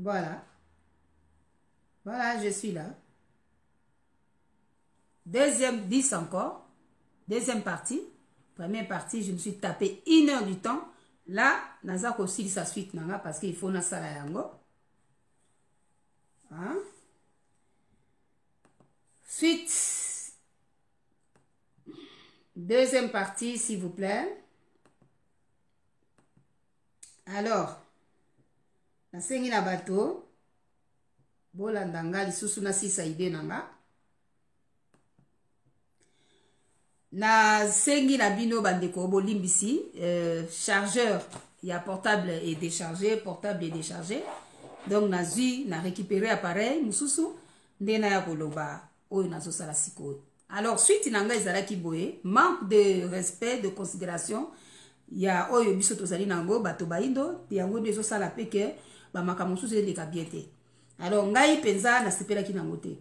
Voilà. Voilà, je suis là. Deuxième, 10 encore. Deuxième partie. Première partie, je me suis tapé 1 heure du temps. Là, naza aussi sa suite nanga parce qu'il faut na sala yango. Hein? Suite. Deuxième partie, s'il vous plaît. Alors, na sengi na bato. Bolanda nga lisusu na sisa ide nanga. Na sengi na bino bandeko bolimbisi chargeur ya portable et déchargé, portable et déchargé. Donc na zui na récupérer appareil mususu ndena ya koloba oyo nazo sala sikoyo. Alors suite nanga ezalaki boye, manque de respect, de considération ya oyo biso tozali nango bato baindo yango ndezo sala peke ba makambo mususu eleka bien te. Alors ngai penza na sepelaki nango te.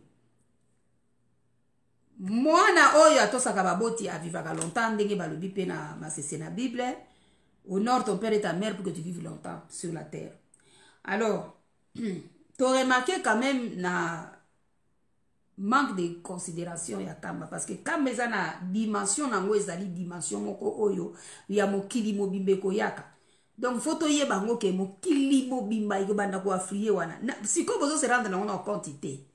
Mwana oyo atosaka baboti avivaka longtemps ndenge balobi pe na masese na Bible. Honore ton père et ta mère pour que tu vives longtemps sur la terre. Alors, tu as remarqué quand même na manque de considération ya kamba parce que kamba eza na dimension nango ezali dimension moko oyo ya mokili mobimbe koyaka. Donc faut toyeba ngo ke mokili mobimba ikobanda ko afriye wana. Siko bozo se rendre na quantité.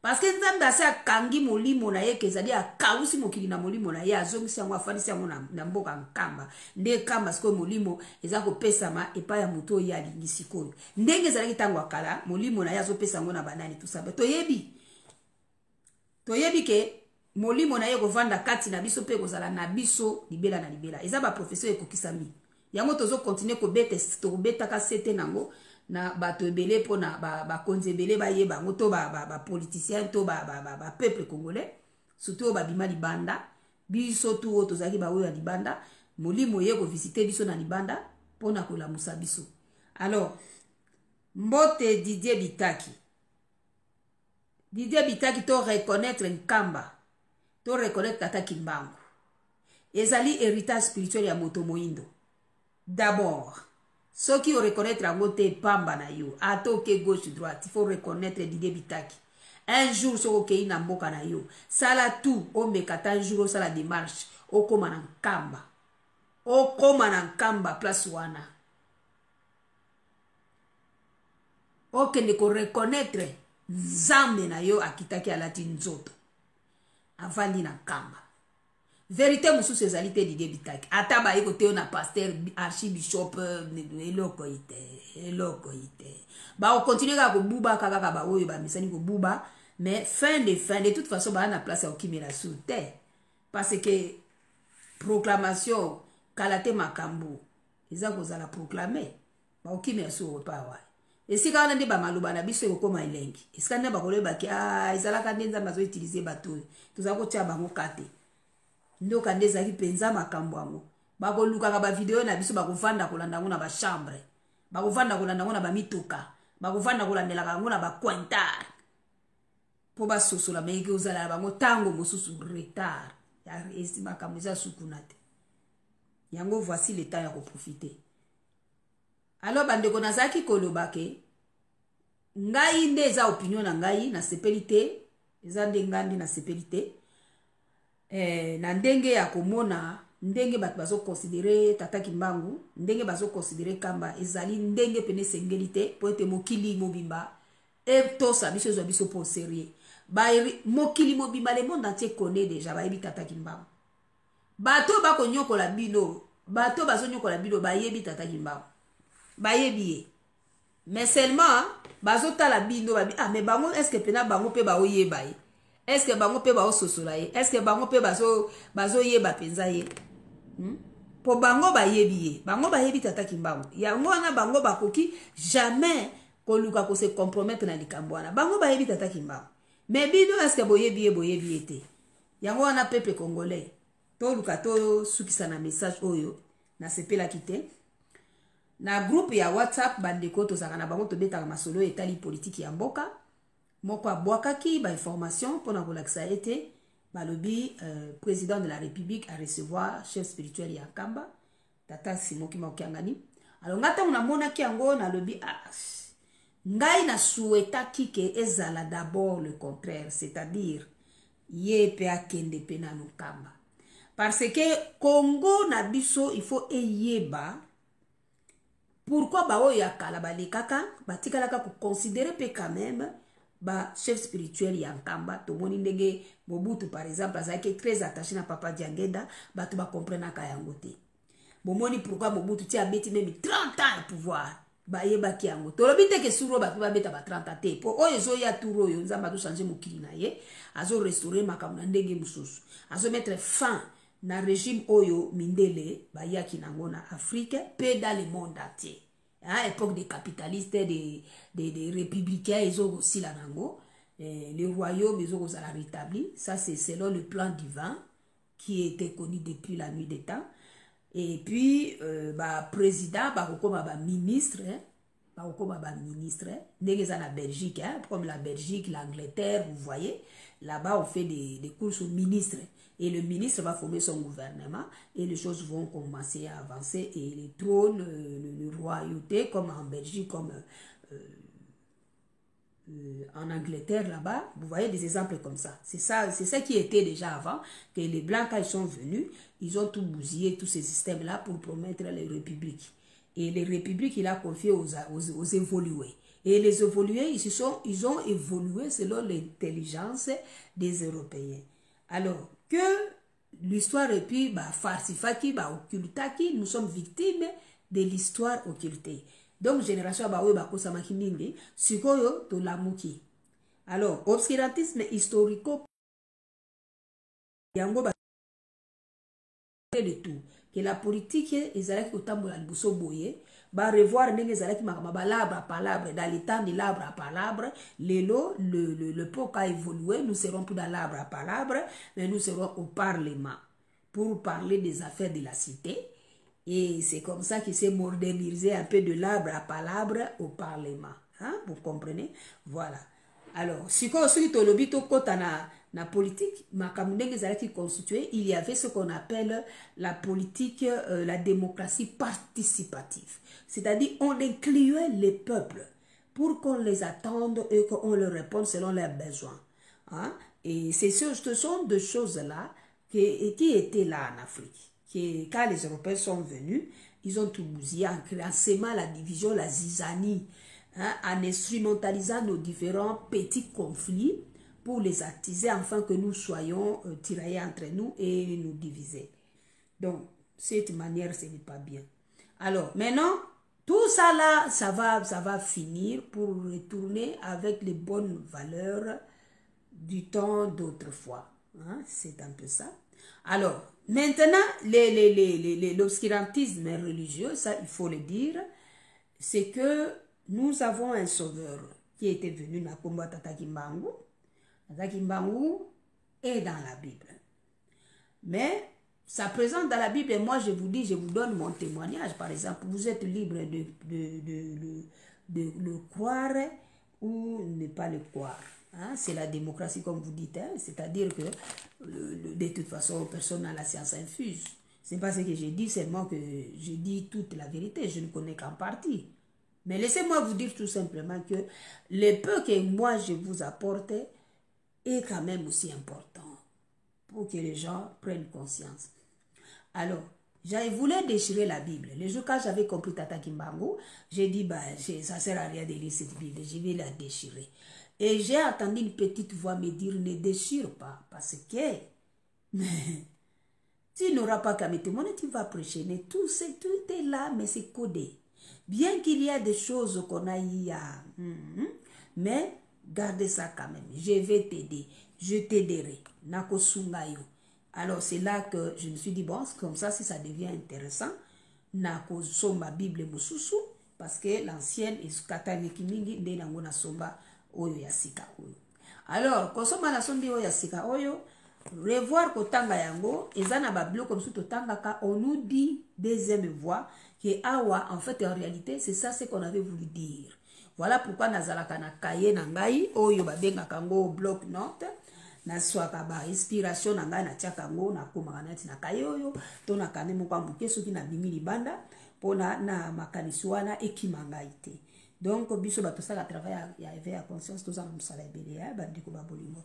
Parce que nzambe ase akangi molimo na ye kezali akausi mokili na molimo na ye azongisi yango afanisi yango na mboka nkamba nde kamba sikoyo molimo eza kopesama epai ya moto oyo alingi sikoyo ndenge ezalaki ntango akala molimo na ye azopesa yango na banani tusaba toyebi ke molimo na ye kovanda kati na biso mpe kozala na biso libela na libela eza baprofesio ekokisami yango tozokontinue kobetaka sete nango na bato ebele po na bakonzi ebele bayeba ngo to bapoliticien to peuple congolais surtout babima libanda biso tu oyo tozalaki baoyo ya libanda molimo ye kovisite biso na libanda mpo na kolamusa biso. Alors mbote Didier Bitaki to reconnaître nkamba to reconnaître Tata Kimbangu ezali héritage spirituel ya moto moindo. D'abord ceux qui reconnaître yango te pamba na yo atoke gauche droite il faut reconnaître Didier Bitaki. Un jour soko kei na mboka na yo sala tout omekata un jour sala démarche okoma na nkamba place wana okende ko reconnaître nzambe na yo akitaki alati nzoto avandi na nkamba. Vérité mususu ezali te Didier Bitaki ata baye kote na pasteur archibishop eloko ite ba continue ka kobuba kaka ba oyo ba misani kobuba mais fin de toute façon ba na place au kimela sur terre parce que proclamation kalate makambo eza kozala proclamer ba okimela sur pa wa esika wana nde ba maloba na biso ekoma elengi esika nde ba koleba ki ezalaka nde nzambe azo utiliser bato tozala kotia bango kate ndoka nde ezalaki mpenza makambo yango bakolukaka bavideo na biso bakovanda kolanda yango na bachambre bakovanda kolanda yango na bamituka bakovanda kolandelaka yango na bacointar mpo basosola meyeki ozala na bango ntango mosusu retard esi makambo eza sukuna te yango voici le temps ya koprofite. Alors bandeko nazalaki koloba ke ngai nde eza opinion na ngai nasepeli te eza nde ngai nde nasepeli te na ndenge ya komona ndenge bato bazo considérer Tata Kimbangu ndenge bazo considérer kamba ezali ndenge pene sengeli te po ete mokili mobimba tosa biso ezwa biso po sérieux mokili mobimba le monde entier connaît déjà bayebi Tata Kimbangu bato bakonyokola bino bato bazonyokola bino bayebi Tata Kimbangu bayebi ye mais seulement bazotala bino babi mais bango est-ce que pena bango pe baoyeba ye est-ce que bango pe baososola ye est-ce que bango pe bazoyeba penza ye po bango bayebi Tata Kimbangu yango wana bango bakoki jamais koluka ko se compromettre na likambo wana bango bayebi Tata Kimbangu mais bino est-ce que boyebi te yango wana peuple congolais to luka to sukisa na message oyo na sepela kite na groupe ya WhatsApp bandeko tozaka na bango tobetaka masolo etali politique ya mboka moko abwakaki ba information pona kolakisa ete balobi président de la République à recevoir chef spirituel ya Kamba Tata Simoki Maokiangani. Alors ngata mona mona ki yango na lobi ngai na souhaitaki ke ezala d'abord le contraire, c'est-à-dire ye pe akende pe na lukamba. Parce que Congo na biso il faut eyeba pourquoi ba oyo yakala balekaka batikalaka ko considérer pe quand même ba chef spirituel ya nkamba tomoni ndenge Mobutu par exemple azaki très attaché na Papa Diangenda bato ba comprenaka yango te. Bomoni pourquoi Mobutu ti abeti même 30 ans à pouvoir ba yebaki yango tolobi te ke suro bato ba beta ba 30 ans te po oyo zo ya turo yo nzamba to changer mokili na ye azo restaurer makambo na ndenge mususu azo mettre fin na régime oyo mindele ba yaki nango na Afrique pe dans le monde entier. À l'époque des capitalistes, des républicains, ils ont aussi la nango. Le royaume, ils ont la rétabli. Ça, c'est selon le plan divin qui était connu depuis la nuit des temps. Et puis, président, ministre, ministre, la Belgique, hein, comme la Belgique, l'Angleterre, vous voyez, là-bas, on fait des courses au ministre. Et le ministre va former son gouvernement et les choses vont commencer à avancer. Et les trônes, le royauté, comme en Belgique, comme en Angleterre là-bas, vous voyez des exemples comme ça. C'est ça qui était déjà avant, que les Blancs, quand ils sont venus, ils ont tout bousillé, tous ces systèmes-là pour promettre les républiques. Et les républiques, il a confié aux évolués. Et les évolués, ils ont évolué selon l'intelligence des Européens. Alors, que l'histoire et puis farcifaki, occultaki, nous sommes victimes de l'histoire occultée. Donc, génération bawe bakosamaki mingi, sikoyo to lamuki. Alors, obscurantisme historico, yango de tout. Que la politique, ezalaki otambola liboso boye, revoir ndenge ezalaki makama l'arbre à palabre, dans le temps de l'arbre à palabre, le peuple a évolué, nous serons plus dans l'arbre à palabre, mais nous serons au Parlement pour parler des affaires de la cité. Et c'est comme ça qu'il s'est modernisé un peu de l'arbre à palabre au Parlement. Hein? Vous comprenez? Voilà. Alors, si tolobito kota na politique, qui constitué, il y avait ce qu'on appelle la politique, la démocratie participative. C'est-à-dire, on incluait les peuples pour qu'on les attende et qu'on leur réponde selon leurs besoins. Hein? Et ce sont deux choses-là qui étaient là en Afrique. Quand les Européens sont venus, ils ont tout bousillé en créant la division, la zizanie, hein, en instrumentalisant nos différents petits conflits pour les attiser afin que nous soyons tiraillés entre nous et nous diviser. Donc, cette manière, ce n'est pas bien. Alors, maintenant, tout ça là, ça va finir pour retourner avec les bonnes valeurs du temps d'autrefois. Hein? C'est un peu ça. Alors, maintenant, l'obscurantisme religieux, ça, il faut le dire, c'est que nous avons un sauveur qui était venu na Komba Tata Kimbangu. Tata Kimbangu est dans la Bible. Mais ça présente dans la Bible et moi je vous dis, je vous donne mon témoignage. Par exemple, vous êtes libre de le croire ou ne pas le croire. Hein? C'est la démocratie comme vous dites. Hein? C'est-à-dire que de toute façon, personne n'a la science infuse. Ce n'est pas ce que j'ai dit, seulement que je dis toute la vérité. Je ne connais qu'en partie. Mais laissez-moi vous dire tout simplement que le peu que moi je vous apporte est quand même aussi important pour que les gens prennent conscience. Alors, je voulais déchirer la Bible. Le jour quand j'avais compris Tata Kimbangu, j'ai dit, ça ne sert à rien de lire cette Bible, je vais la déchirer. Et j'ai entendu une petite voix me dire, ne déchire pas, parce que tu n'auras pas qu'à me témoigner, tu vas prêcher. Mais tout est là, mais c'est codé. Bien qu'il y a des choses qu'on a eu à... mais gardez ça quand même. Je vais t'aider. Je t'aiderai. Nako sungayo. Alors c'est là que je me suis dit, bon, comme ça, si ça devient intéressant, Nako somba Bible mususu, parce que l'ancienne est kataneki mingi de nango na somba oyo yasika oyo. Alors, kosoma na sombi oyo yasika oyo, revoir kotanga yango, ezana bablo comme si totanga ka, on nous dit deuxième voix, que awa, en fait, en réalité, c'est ça ce qu'on avait voulu dire. Voilà pourquoi nazalaka na kaye na ngai, oyo babenga kango bloc note, na swaka ba inspiration na ngai na tiaka ngo na komaka neti na kaye oyo, to na kane mo kwambuke soki na bimi libanda, pona na makanisi wana ekima ngai te. Donc biso ba tosala travail ya éveil à conscience tous en musala ebele ya ba ndiko ba bolingo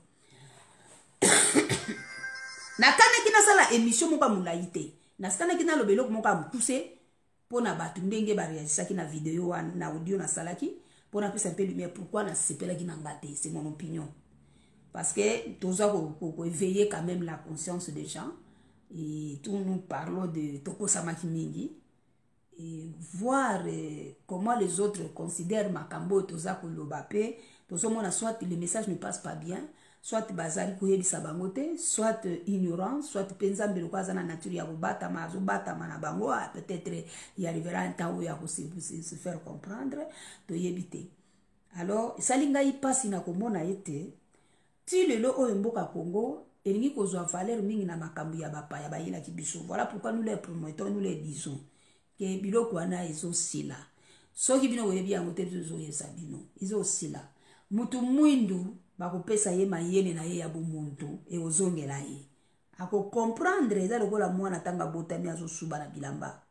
na kana kina sala émission mo ba mulaite na stana kina lobelo ko mo ka mukuse pona batu ndenge ba réagissaki na vidéo na audio na salaki pona pesa peu lumière pourquoi na sepela ki na ngate c'est mon opinion parce que toza ko éveiller quand même la conscience des gens et tout nous parlons de Toko Samaki mingi et voir comment les autres considèrent Makambo toza ko lobape tozo mona soit le message ne passe pas bien soit bazali koyebisa bango te soit ignorant soit penza mbelo kwa zana nature ya bobata na bango peut-être il arrivera un temps où il y a se faire comprendre to yebite alors salinga y passe na komona ete ti lelo oyo mboka Congo elingi kozwa valeur mingi na makambo ya bapaya bayina ki biso voilà pourquoi nous les promettons nous les disons que biloko wana ezo sila soki bino oyebi yango te zo yesa bino ezo sila mutu mwindu bakopesa ye mayele na ye ya bumuntu e ozongela ye ako comprendre eza lokola mwana tanga botami azo suba na bilamba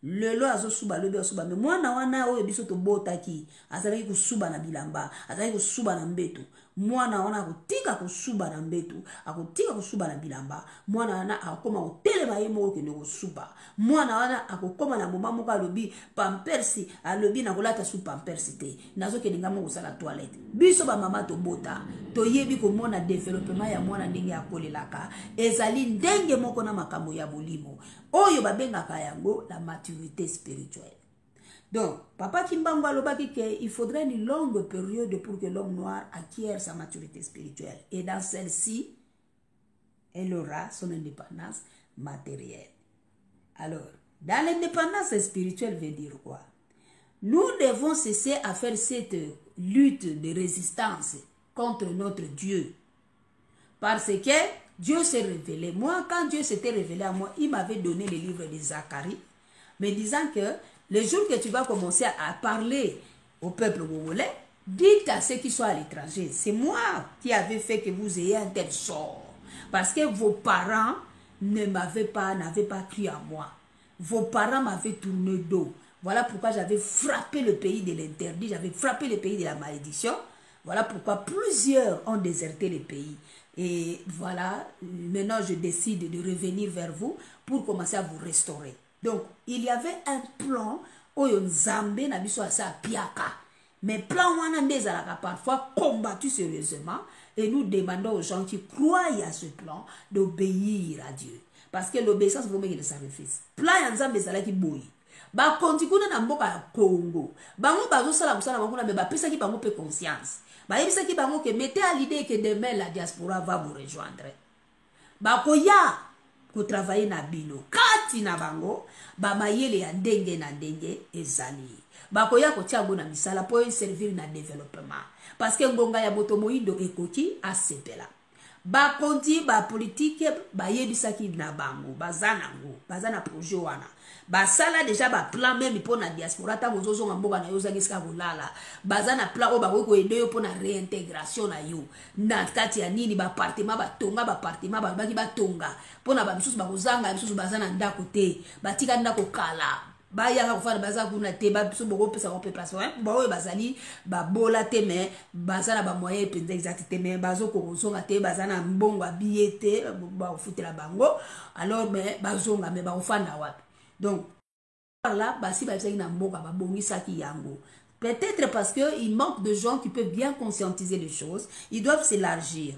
lelo azo suba lobi asuba me mwana wana oyo biso to botaki azalaki kusuba na bilamba azalaki kusuba na mbetu mwana wana akotika kusuba na mbetu akotika kusuba na bilamba mwana wana akoma kotelema ye moko kende kosuba mwana wana akokoma na moma moko alobi pampersi alobi na kolata su pampersi te nazokende ngamo kosala toilette biso bamama tobota toyebi komona développement ya mwana ndenge akolelaka ezali ndenge moko na makambo ya bolimo oyo babengaka yango la maturité spirituelle. Donc, Papa Kimbango alobaki que il faudrait une longue période pour que l'homme noir acquiert sa maturité spirituelle. Et dans celle-ci, elle aura son indépendance matérielle. Alors, dans l'indépendance spirituelle veut dire quoi? Nous devons cesser à faire cette lutte de résistance contre notre Dieu. Parce que Dieu s'est révélé. Moi, quand Dieu s'était révélé à moi, il m'avait donné le livre de Zacharie, me disant que le jour que tu vas commencer à parler au peuple congolais, dites à ceux qui sont à l'étranger, c'est moi qui avais fait que vous ayez un tel sort. Parce que vos parents n'avaient pas cru à moi. Vos parents m'avaient tourné dos. Voilà pourquoi j'avais frappé le pays de l'interdit, j'avais frappé le pays de la malédiction. Voilà pourquoi plusieurs ont déserté le pays. Et voilà, maintenant je décide de revenir vers vous pour commencer à vous restaurer. Donc, il y avait un plan où Nzambe na biso asa piaka. Mais plan wana ndezalaka parfois combattu sérieusement et nous demandons aux gens qui croient à ce plan d'obéir à Dieu. Parce que l'obéissance vaut mieux que le sacrifice. Plan ya Nzambe ezalaki boyi. Ba kontikuna na mboka ya Congo. Bango bazo sala musala bango na me ba pesa ki bango pe conscience. Ba yebisa ki bango que mettez à l'idée que demain la diaspora va vous rejoindre. Ba koya ko travailler na bino kati na bango ba mayele ya ndenge na ndenge ezali bakoya ko tia na misala po servir na développement parce que ngonga ya moto moindo ekoki asepela ba konti ba politique ba yebisaki na bango bazana projet wana basala déjà ba plan même pour na diaspora ta bozozo mboka na yo zangiska kolala bazana plan o ba ko aider yo pour na réintégration na yo na kati ya nini ba appartement ba tonga ba appartement ba baki ba tonga pour na ba misusu ba kozanga misusu bazana ndako te batika ndako kala baya ka kufana baza kuna te ba biso boko pesa ko pe place ba oyo bazali ba bola te mais bazana ba moyen penza exact te mais bazo ko zonga te bazana mbongo abiyete ba ofutela bango alors mais bazonga mais ba ofanda wapi. Donc, par là, si peut-être parce qu'il manque de gens qui peuvent bien conscientiser les choses, ils doivent s'élargir.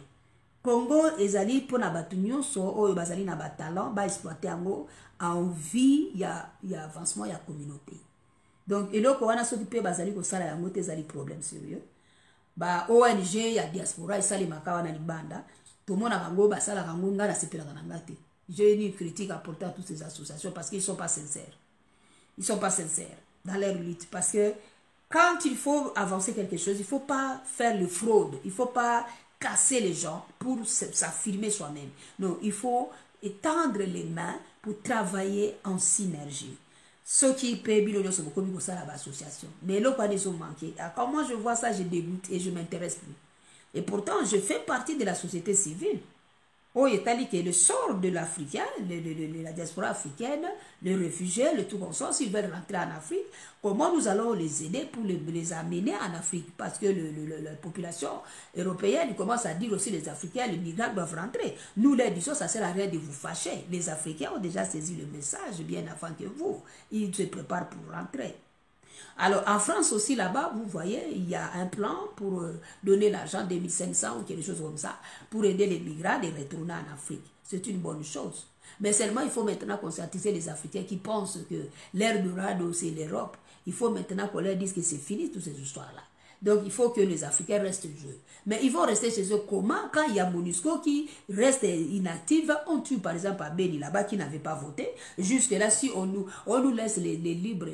Congo, ezali pour nabatunyo so o bazali na talent, ba exploiter ango en vie, il y a avancement, il y a communauté. Donc, et là, quand on a s'occupé bazali ko sala yango te zali problème sérieux. Ba ONG ya diaspora isali makawa na libanda, tout le monde a kango ba sala kango ngana sepela kana ngate. J'ai une critique à porter à toutes ces associations parce qu'ils ne sont pas sincères. Ils ne sont pas sincères dans leur lutte. Parce que quand il faut avancer quelque chose, il ne faut pas faire le fraude. Il ne faut pas casser les gens pour s'affirmer soi-même. Non, il faut étendre les mains pour travailler en synergie. Ceux qui paient billions sont beaucoup ça l'association. Mais là, quand ils ont manqué. Quand moi je vois ça, je dégoûte et je ne m'intéresse plus. Et pourtant, je fais partie de la société civile. oyo etali que le sort de l'Africain, la diaspora africaine, les réfugiés, le tout consort, s'ils veulent rentrer en Afrique, comment nous allons les aider pour les amener en Afrique? Parce que la population européenne commence à dire aussi les Africains, les migrants doivent rentrer. Nous, les disons, ça ne sert à rien de vous fâcher. Les Africains ont déjà saisi le message bien avant que vous. Ils se préparent pour rentrer. Alors, en France aussi, là-bas, vous voyez, il y a un plan pour donner l'argent, 2500 ou quelque chose comme ça, pour aider les migrants à retourner en Afrique. C'est une bonne chose. Mais seulement, il faut maintenant conscientiser les Africains qui pensent que l'ère dorado, c'est l'Europe. Il faut maintenant qu'on leur dise que c'est fini, toutes ces histoires-là. Donc, il faut que les Africains restent chez eux. Mais ils vont rester chez eux comment? Quand il y a MONUSCO qui reste inactive, on tue par exemple à Beni là-bas qui n'avait pas voté. Jusque-là, si on nous laisse les libres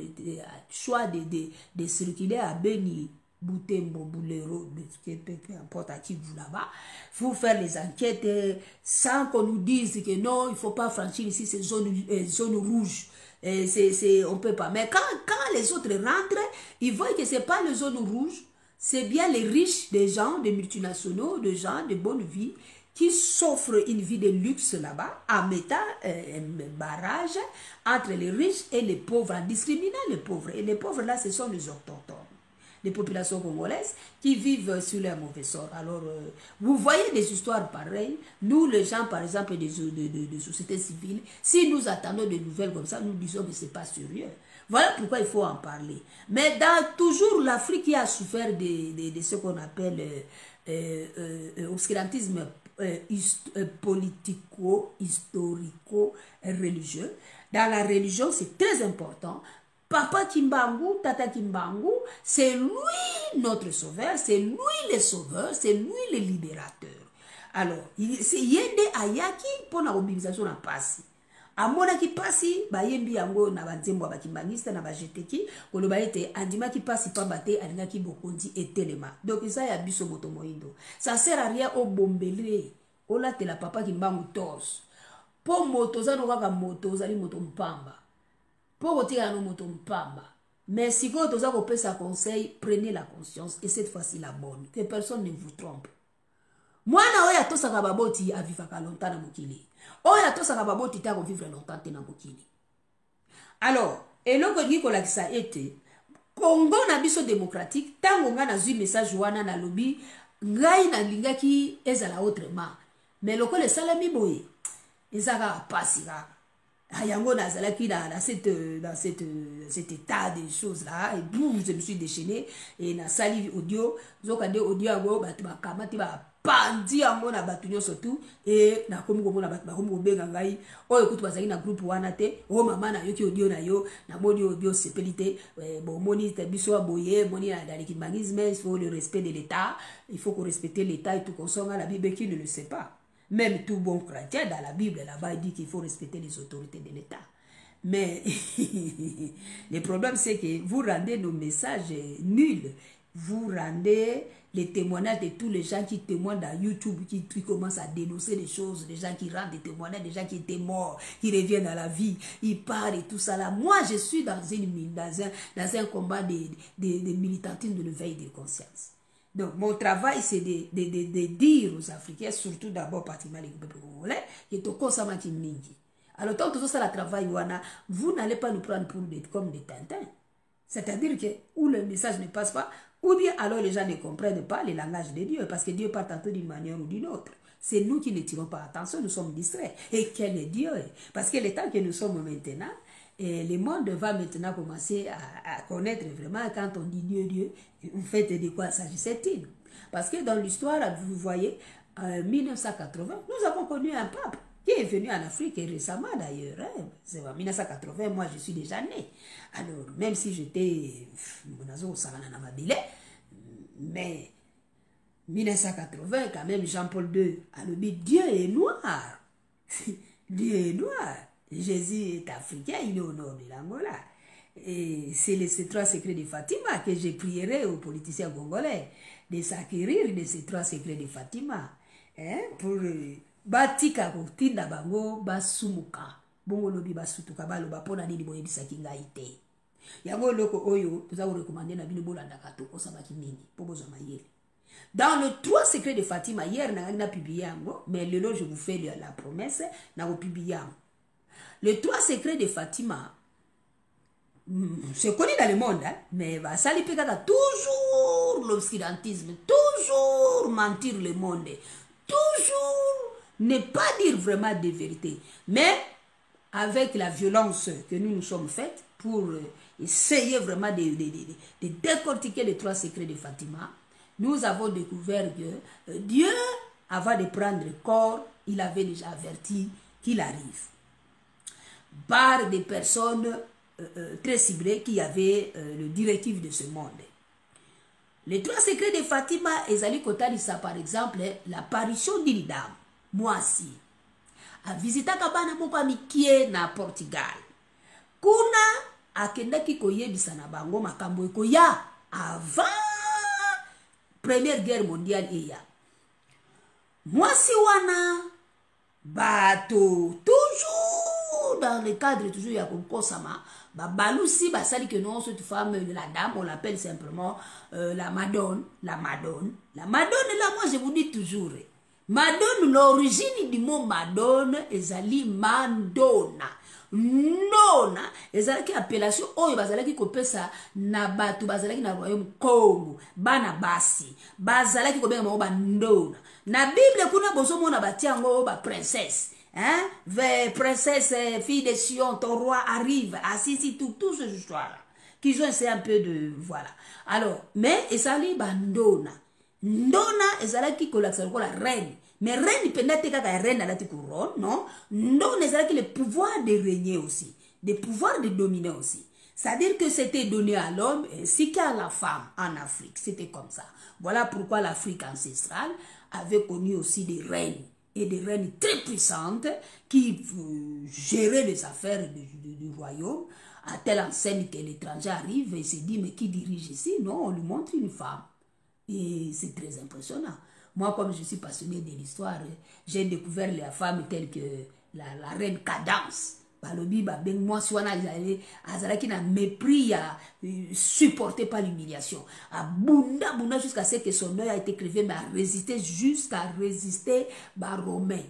choix de circuler à Beni, Boutembo, Boulero, peu importe à qui vous là-bas, vous faire les enquêtes sans qu'on nous dise que non, il ne faut pas franchir ici ces zones rouges. On ne peut pas. Mais quand les autres rentrent, ils voient que ce n'est pas les zones rouges. C'est bien les riches, des gens, des multinationaux, des gens de bonne vie, qui s'offrent une vie de luxe là-bas, en mettant un barrage entre les riches et les pauvres, en discriminant les pauvres. Et les pauvres là, ce sont les autochtones, les populations congolaises qui vivent sur leur mauvais sort. Alors, vous voyez des histoires pareilles. Nous, les gens, par exemple, des sociétés civiles, si nous attendons des nouvelles comme ça, nous disons que ce n'est pas sérieux. Voilà pourquoi il faut en parler. Mais dans toujours l'Afrique qui a souffert de ce qu'on appelle obscurantisme politico-historico-religieux. Dans la religion, c'est très important. Papa Kimbangu, Tata Kimbangu, c'est lui notre sauveur, c'est lui le sauveur, c'est lui le libérateur. Alors, c'est Yende Ayaki pour la mobilisation na pasi. Amona ki pasi, ba yembi yango na banzembo ba kimbangista na ba jeteki, koloba ete andima ki pasi pambate alinga ki bokondi etelema. Donc ça ya biso moto moindo. Ça sert à rien au bombelé. Ola te la papa Kimbangu tos. Po moto za no kaka moto zali moto mpamba. Po kotika no moto mpamba. Mais si vous avez un conseil, prenez la conscience et cette fois-ci la bonne. Que personne ne vous trompe. Moi, je suis un peu de temps à vivre longtemps dans Mokili. Oya to saka baboti ta ko vivre longtemps te na mokili. Alors, eloko ngiko la kisa ete Congo na biso démocratique tango nga na zui message wana na lobi ngai na lingaki ezala autrement. Mais loko le salami boye ezaka pasika. Yango na zalaki dans cet état de choses là et boum je me suis déchaîné et na sali audio zokande audio yango batu bakamati ba pandi yango na batu nyo surtout et na komi komona batu bakomi kobenga ngai oyo kutu bazaki na groupe wana te o mama na yoki audio na yo na moni audio sepelité bon moni te biso boye moni na daliki bangisme il faut le respect de l'état il faut qu'on respecte l'état et tout consommer la Bible qui ne le sait pas. Même tout bon chrétien dans la Bible là-bas il dit qu'il faut respecter les autorités de l'état. Mais le problème c'est que vous rendez nos messages nuls. Vous rendez les témoignages de tous les gens qui témoignent dans YouTube, qui commencent à dénoncer des choses, des gens qui rendent des témoignages, des gens qui étaient morts, qui reviennent à la vie, ils parlent et tout ça là. Moi, je suis dans un combat de militantisme de l'éveil de conscience. Donc, mon travail, c'est de dire aux Africains, surtout d'abord particulièrement les peuples congolais, que tout consomment qui mingi. Alors, tant que tout ça, le travail, vous n'allez pas nous prendre pour comme des tintins. C'est-à-dire que où le message ne passe pas, ou bien alors les gens ne comprennent pas le langage de Dieu, parce que Dieu parle tantôt d'une manière ou d'une autre. C'est nous qui ne tirons pas attention, nous sommes distraits. Et quel est Dieu? Parce que le temps que nous sommes maintenant, et le monde va maintenant commencer à connaître vraiment quand on dit Dieu, Dieu, en fait de quoi s'agissait-il? Parce que dans l'histoire, vous voyez, en 1980, nous avons connu un pape qui est venu en Afrique récemment d'ailleurs. Hein. C'est en 1980, moi je suis déjà né. Alors, même si j'étais mais 1980, quand même, Jean-Paul II a dit Dieu est noir. Dieu est noir. Jésus est africain, il est au nord de l'Angola. Et c'est ces trois secrets de Fatima que je prierai aux politiciens congolais de s'acquérir de ces trois secrets de Fatima. Hein, pour batika kotinda bango basumuka. Bongo lobi basutuka baloba pona nini boyebisa kingai te. Yango loko oyo toza ko recommander na bino bolanda kato osabaki mingi po bozwa mayele. Dans le 3 secrets de Fatima, hier, on a publié, mais le long, je vous fais la promesse, on a publié. Le 3 secrets de Fatima, c'est connu dans le monde, hein, mais ça lui peut toujours l'obscurantisme, toujours mentir le monde, toujours ne pas dire vraiment des vérités. Mais avec la violence que nous sommes faites pour essayer vraiment de décortiquer les 3 secrets de Fatima, nous avons découvert que Dieu, avant de prendre le corps, il avait déjà averti qu'il arrive. Par des personnes très ciblées qui avaient le directif de ce monde. Les 3 secrets de Fatima, Ezali Kotalisa, par exemple, l'apparition d'une dame, Mwasi, a visité Kabana Moko Mikie na Portugal. Kuna akendaki koyebisa na bango makambo ekoya avant Première Guerre mondiale eya. Mwasi wana bato toujours dans le cadre toujours ya kokosama balusi basali que non cette femme la dame on l'appelle simplement la Madone, la Madone là moi je vous dis toujours Madone, l'origine du mot Madone ezali Mandona. Nona ezalaki appellation oyo bazalaki kopesa na bato bazalaki na royaume Congo bana basi bazalaki kobenga bango bandona. Na Bible kuna bozomona batiango ba princesse, hein, princesse fille de Sion, ton roi arrive, assisi tout ces histoires là qui ont essayé un peu de voilà. Alors mais ezali bandona. Ndona ezalaki kolakisa lokola reine. Mais reine peut-être kaka reine alati couronne, non? Ndona ezalaki le pouvoir de régner aussi, le pouvoir de dominer aussi. C'est-à-dire que c'était donné à l'homme ainsi qu'à la femme en Afrique. C'était comme ça. Voilà pourquoi l'Afrique ancestrale avait connu aussi des reines et des reines très puissantes qui géraient les affaires du royaume à telle enseigne que l'étranger arrive et se dit mais qui dirige ici? Non, on lui montre une femme. Et c'est très impressionnant. Moi, comme je suis passionné de l'histoire, j'ai découvert les femmes telles que la reine Cadence. Balobi, moi, qui n'a mépris, supporté pas l'humiliation. A bunda jusqu'à ce que son œil a été crevé, mais a résisté jusqu'à résister par Romain.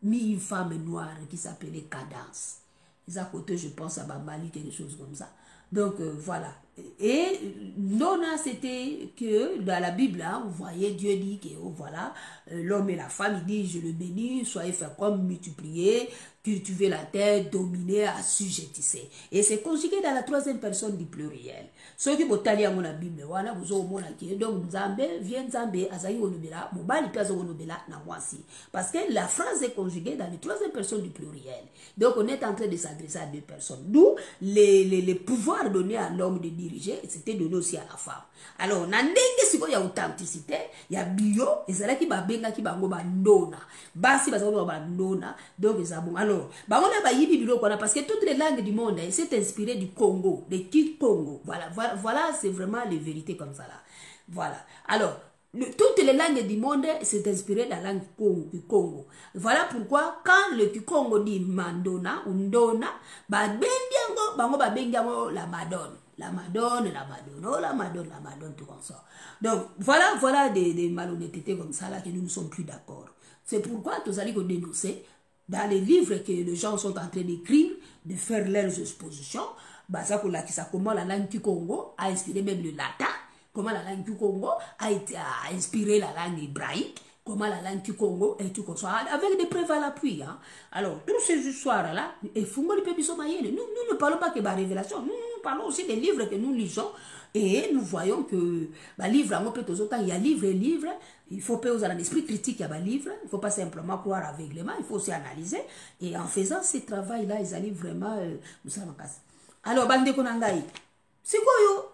Mis une femme noire qui s'appelait Cadence. Et à côté, je pense à Bambali, quelque chose comme ça. Donc, voilà. Et Nona, c'était que dans la Bible, hein, vous voyez, Dieu dit que oh, voilà, l'homme et la femme, il dit, je le bénis, soyez féconds, multipliez, cultivez la terre, dominez, assujettissez. Et c'est conjugué dans la 3e personne du pluriel. Ceux qui ont à la Bible, voilà, vous avez donc Nzambe, vient Nzambe, Azaï Onobela, Mobali Piazo Onobela, Nawasi. Parce que la phrase est conjuguée dans la 3e personne du pluriel. Donc on est en train de s'adresser à 2 personnes. D'où les pouvoirs donnés à l'homme de diriger, c'était donné aussi à la femme. Alors, il y a authenticité, il y a bio, et c'est là qui va benga qui va ndona. Basi va ndona, donc c'est bon. Alors, parce que toutes les langues du monde, c'est inspiré du Congo, des petits Congo. Voilà, c'est vraiment les vérités comme ça là. Voilà. Alors, toutes les langues du monde, c'est inspiré de la langue du Congo. Voilà pourquoi, quand le Congo dit Mandona ou Ndona, ba bendiango la Madone. La Madone, oh la Madone, tout comme ça. Donc, voilà des malhonnêtetés comme ça là que nous ne sommes plus d'accord. C'est pourquoi tous allez dénoncer dans les livres que les gens sont en train d'écrire, de faire leurs expositions, ça comment la langue du Congo a inspiré même le latin, comment la langue du Congo a inspiré la langue hébraïque, comment la langue du Congo est tout comme ça, avec des preuves à l'appui. Hein. Alors, toutes ces histoires-là, nous ne parlons pas que de révélation, nous parlons aussi des livres que nous lisons, et nous voyons que livre, il y a livre et livre, il faut pas avoir un esprit critique à livre, il ne faut pas simplement croire aveuglément, il faut aussi analyser, et en faisant ce travail-là, ils allaient vraiment... Alors, bande konangai, c'est quoi yo?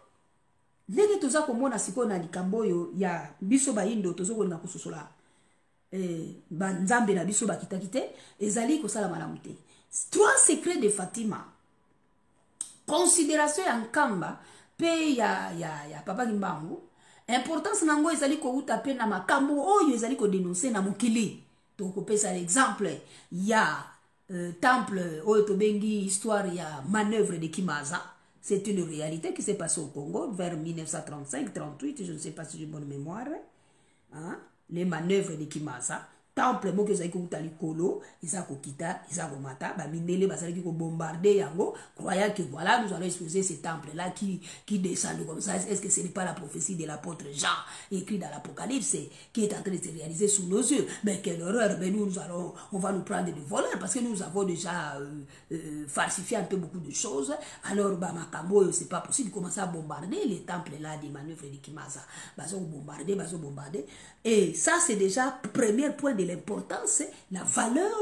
Ndenge toza komona siko na likambo yo ya biso bayindo tozo kolinga kososola nzambe na biso bakita-kite ezali kosala malamu te. 3 secrets de Fatima, considération ya nkamba pe ya papa Kimbangu, importance nango ezali kouta pe na makambo oyo ezali ko dénoncer na mokili. Donc kopesa l'exemple ya temple oyo tobengi histoire ya manœuvre de Kimaza. C'est une réalité qui s'est passée au Congo vers 1935-38, je ne sais pas si j'ai bonne mémoire. hein? Les manœuvres de Kimasa. Temple moko ezali kokuta likolo eza kokita eza komata bamindele bazali ko bombarder yango croyant que voilà nous allons exploser ce temple là qui descend comme ça. Est-ce que ce n'est pas la prophétie de l'apôtre Jean écrit dans l'Apocalypse qui est en train de se réaliser sous nos yeux? Mais quelle horreur! Mais on va nous prendre des voleurs parce que nous avons déjà falsifié un peu beaucoup de choses. Alors makambo c'est pas possible de commencer à bombarder les temples là des manœuvres de Kimasa. Bazo bombarder et ça c'est déjà premier point de l'importance, la valeur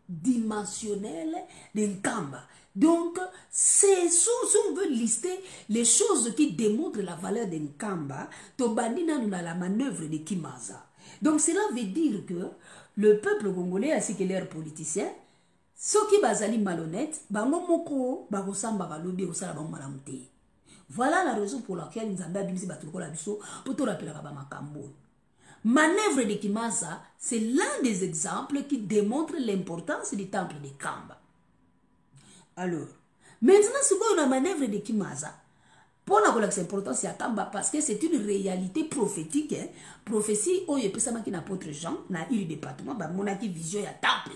dimensionnelle d'un Nkamba. Donc, c'est si on veut lister les choses qui démontrent la valeur d'un Nkamba, Tobandina nous a la manœuvre de Kimasa. Donc, cela veut dire que le peuple congolais ainsi que leurs politiciens, ceux qui bazali malhonnêtes, bango moko bagosamba balobi osala bango malamute. Voilà la raison pour laquelle nous avons bimisi batuloko la biso pour te rappeler ba makambo. Manœuvre de Kimasa, c'est l'un des exemples qui démontre l'importance du temple de Kamba. Alors, maintenant, si vous avez une manœuvre de Kimasa, pour la l'importance de Kamba, parce que c'est une réalité prophétique, hein? Prophétie, où il y a n'apôtre Jean, dans le département, mon vision, il y a temple,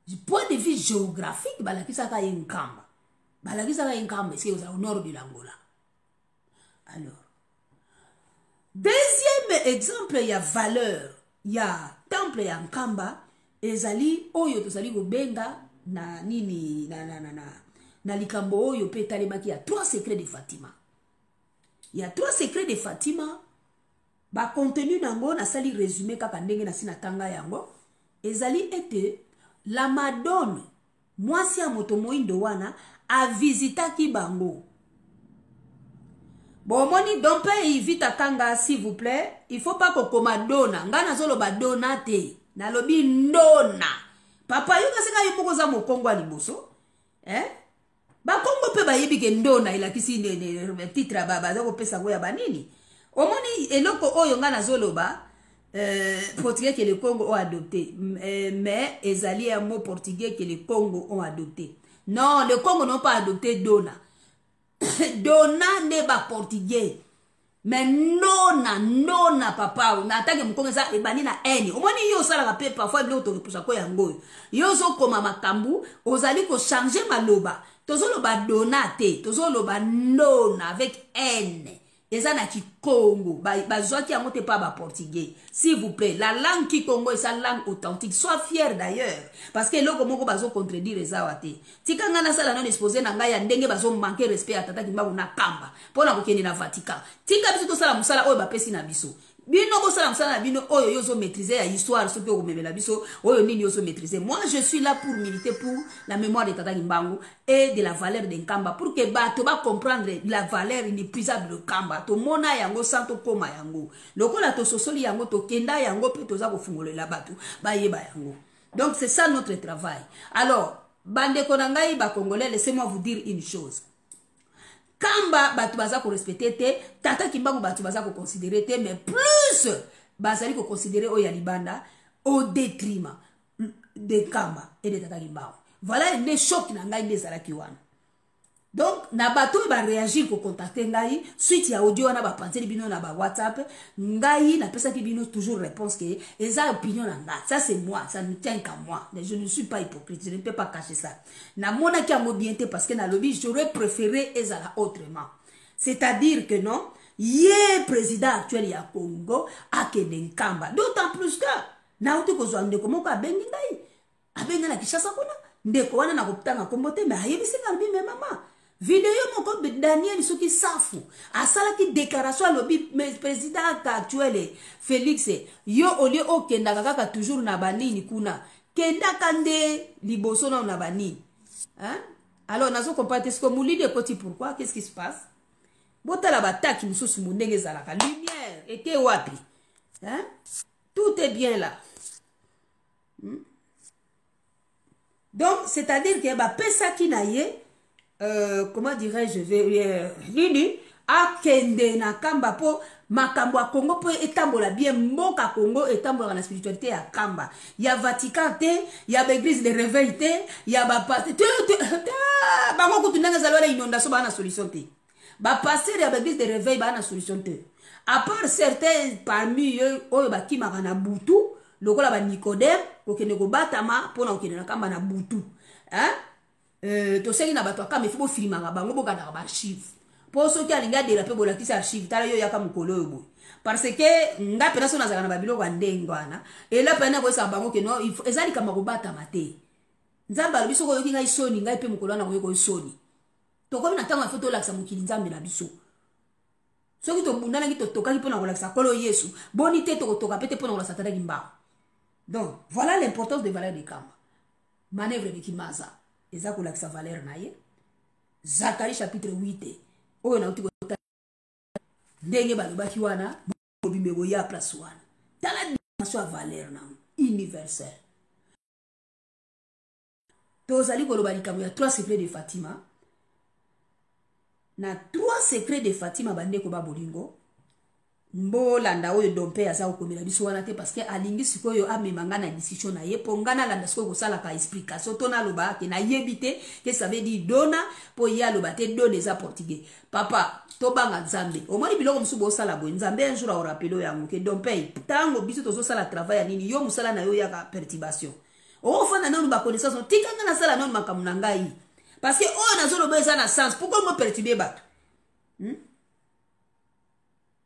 du point de vue géographique, il y a un Kamba. Il y a un Kamba, c'est au nord de l'Angola. Alors, deuxième exemple, il y a valeur, il y a temple ya Nkamba, ezali oyo tozali gobenga na nini na likambo oyo pe talemaki ya 3 secrets de Fatima. Il y a 3 secrets de Fatima, ba contenu nango na sali résumé kaka ndenge na sina tanga yango, ezali ete la Madone mwasi ya moto moindo wana a visitaki bango. Bon, moni, donc, vite à Kanga, s'il vous plaît. Il faut pas qu'on commandona. Ngana zolo ba donate. Na lobi ndona. Papa, yo kaseka yo moko za mo Kongo aliboso. Ba Kongo pe ba yebi ke ndona ila kisi ne titre ba za ko pesa go ya banini. Omoni eloko oyo ngana zolo ba portugais que le Congo ont adopté. Mais ezali un mot portugais que le Congo ont adopté. Non, le Congo n'ont pas adopté dona. Dona ne ba portugais. Mais nona papa ou natake mkonge za ebani na eni. Omoni yo sala ka pe parfois bilo to reposa ko yango. Yo zo koma makambu, ozali ko changer maloba. Tozo loba dona te, tozo loba nona avec n. Eza na ki Congo, ba zoaki yango te pa ba portugais. S'il vous plaît, la langue ki Congo est sa langue authentique. Sois fier d'ailleurs parce que loko moko bazo contredire eza wate. Tika ngana sala non exposé na ngai ya ndenge bazo manquer respect à tata kimbabu na Kamba. Pona kokende na Vatican. Tika biso to sala musala oyo ba pesi na biso. Bino ko sala musala na bino oyo yozo maîtriser ya histoire soki ko memela biso oyo nini yozo maîtriser. Moi je suis là pour militer pour la mémoire de tata Kimbangu et de la valeur de Nkamba pour que bato ba comprendre la valeur inépuisable de Kamba. To mona yango santo koma yango. Lokola to sosoli yango to kenda yango pe toza ko fungolela bato ba yeba yango. Donc c'est ça notre travail. Alors, bande konangai ba congolais, laissez-moi vous dire une chose. Kamba batu baza ko respecter te, tata Kimbangu batu baza ko considérer te, mais plus bazali ko considérer oya libanda au détriment de Kamba et de tata Kimbangu. Voilà les chocs na ngai ndezalaki wana. Donc na bato ba réagir ko contacter ngai suite ya audio na ba penseli bino na ba WhatsApp ngai na pesa ki bino toujours réponse que eza opinion na ngai. Ça c'est moi, ça ne tient qu'à moi. Je ne suis pas hypocrite, je ne peux pas cacher ça. Na mona ki amo bienté parce que na lobby j'aurais préféré ezala autrement. C'est-à-dire que non, yé président actuel ya Congo akende Nkamba. D'autant plus que na uti ko zwa ndeko moko abengi ngai. Abenga na Kishasa kuna ndeko wana na koptanga kombote mais ayebisi ngambi me mama. Vidéo moko Daniel Soki Safu asala ki déclaration à lobby président actuel Félix yo olio o kenda kaka toujours na banini kuna kenda kande liboso na banini hein. Alors nazo comparer ce que moulide koti pourquoi qu'est-ce qui se passe bota la bataki mususu mundenge zalaka lumière était wapi hein, tout est bien là donc c'est-à-dire que ba pesa ki na ye comment dirais-je, Lini a kende na Kamba po makambo a Congo po etambola bien mboka Congo etambola na spiritualité à Kamba. Il y a Vatican te, il y a l'église de réveil te, il y a ba pasteur bango kutunanga zalwa inondation ba na solution te. Ba pasteur ya l'église de réveil ba na solution te. à part certains parmi eux oyo bakimaka na butu lokola ba Nicodème kokende kobatama mpona kokende na kamba na butu toseli na bato akama ifo bofilimaka bango bokandaka baarchive mpo soki alingi adérape bolakisa archive tala yo yaka mokolo oyo boye parce que nga pena so nazalaka na babiloko ya ndenge wana ela pena koyesaka bango keno eza likambo kobatama te nzambe alobi soki oyoki ngai soni ngai mpe mokolo wana koyoka oyo soni tokomi na ntango ya fo tolakisa mokili nzambe na biso soki tobundanaki totokaki mpona kolakisa kolo yesu boni te tokotoka pe te mpona kolakisa tataki mbango. Donc voilà l'importance de valeur de kamba manœuvre ebiki maza eza kolakisa valeur na ye. Zacharie chapitre 8 oyo nauti kota ndenge balobaki wana mobimeko ya place wana tala dimension ya valeur na universel. Tozali koloba likambo ya 3 secrets de Fatima. Na 3 secrets de Fatima bandeko ba bolingo mbolanda oyo dompe aza kokomela biso wana te parce que alingi sikoyo amemanga na discussion na ye pongana landa sikoyo kosala ka explication to na loba ke na yebite que ça veut dire dona po ya loba te dona eza portugais papa to banga nzambe omoni biloko musu bo sala bo nzambe un jour au rappelo yango ke dompe tango biso tozo sala travail ya nini yo musala na yo ya ka perturbation o fana nanu ba connaissance tikanga na sala nanu makamu na ngai parce que on a zolo besoin na sens pourquoi me perturber bato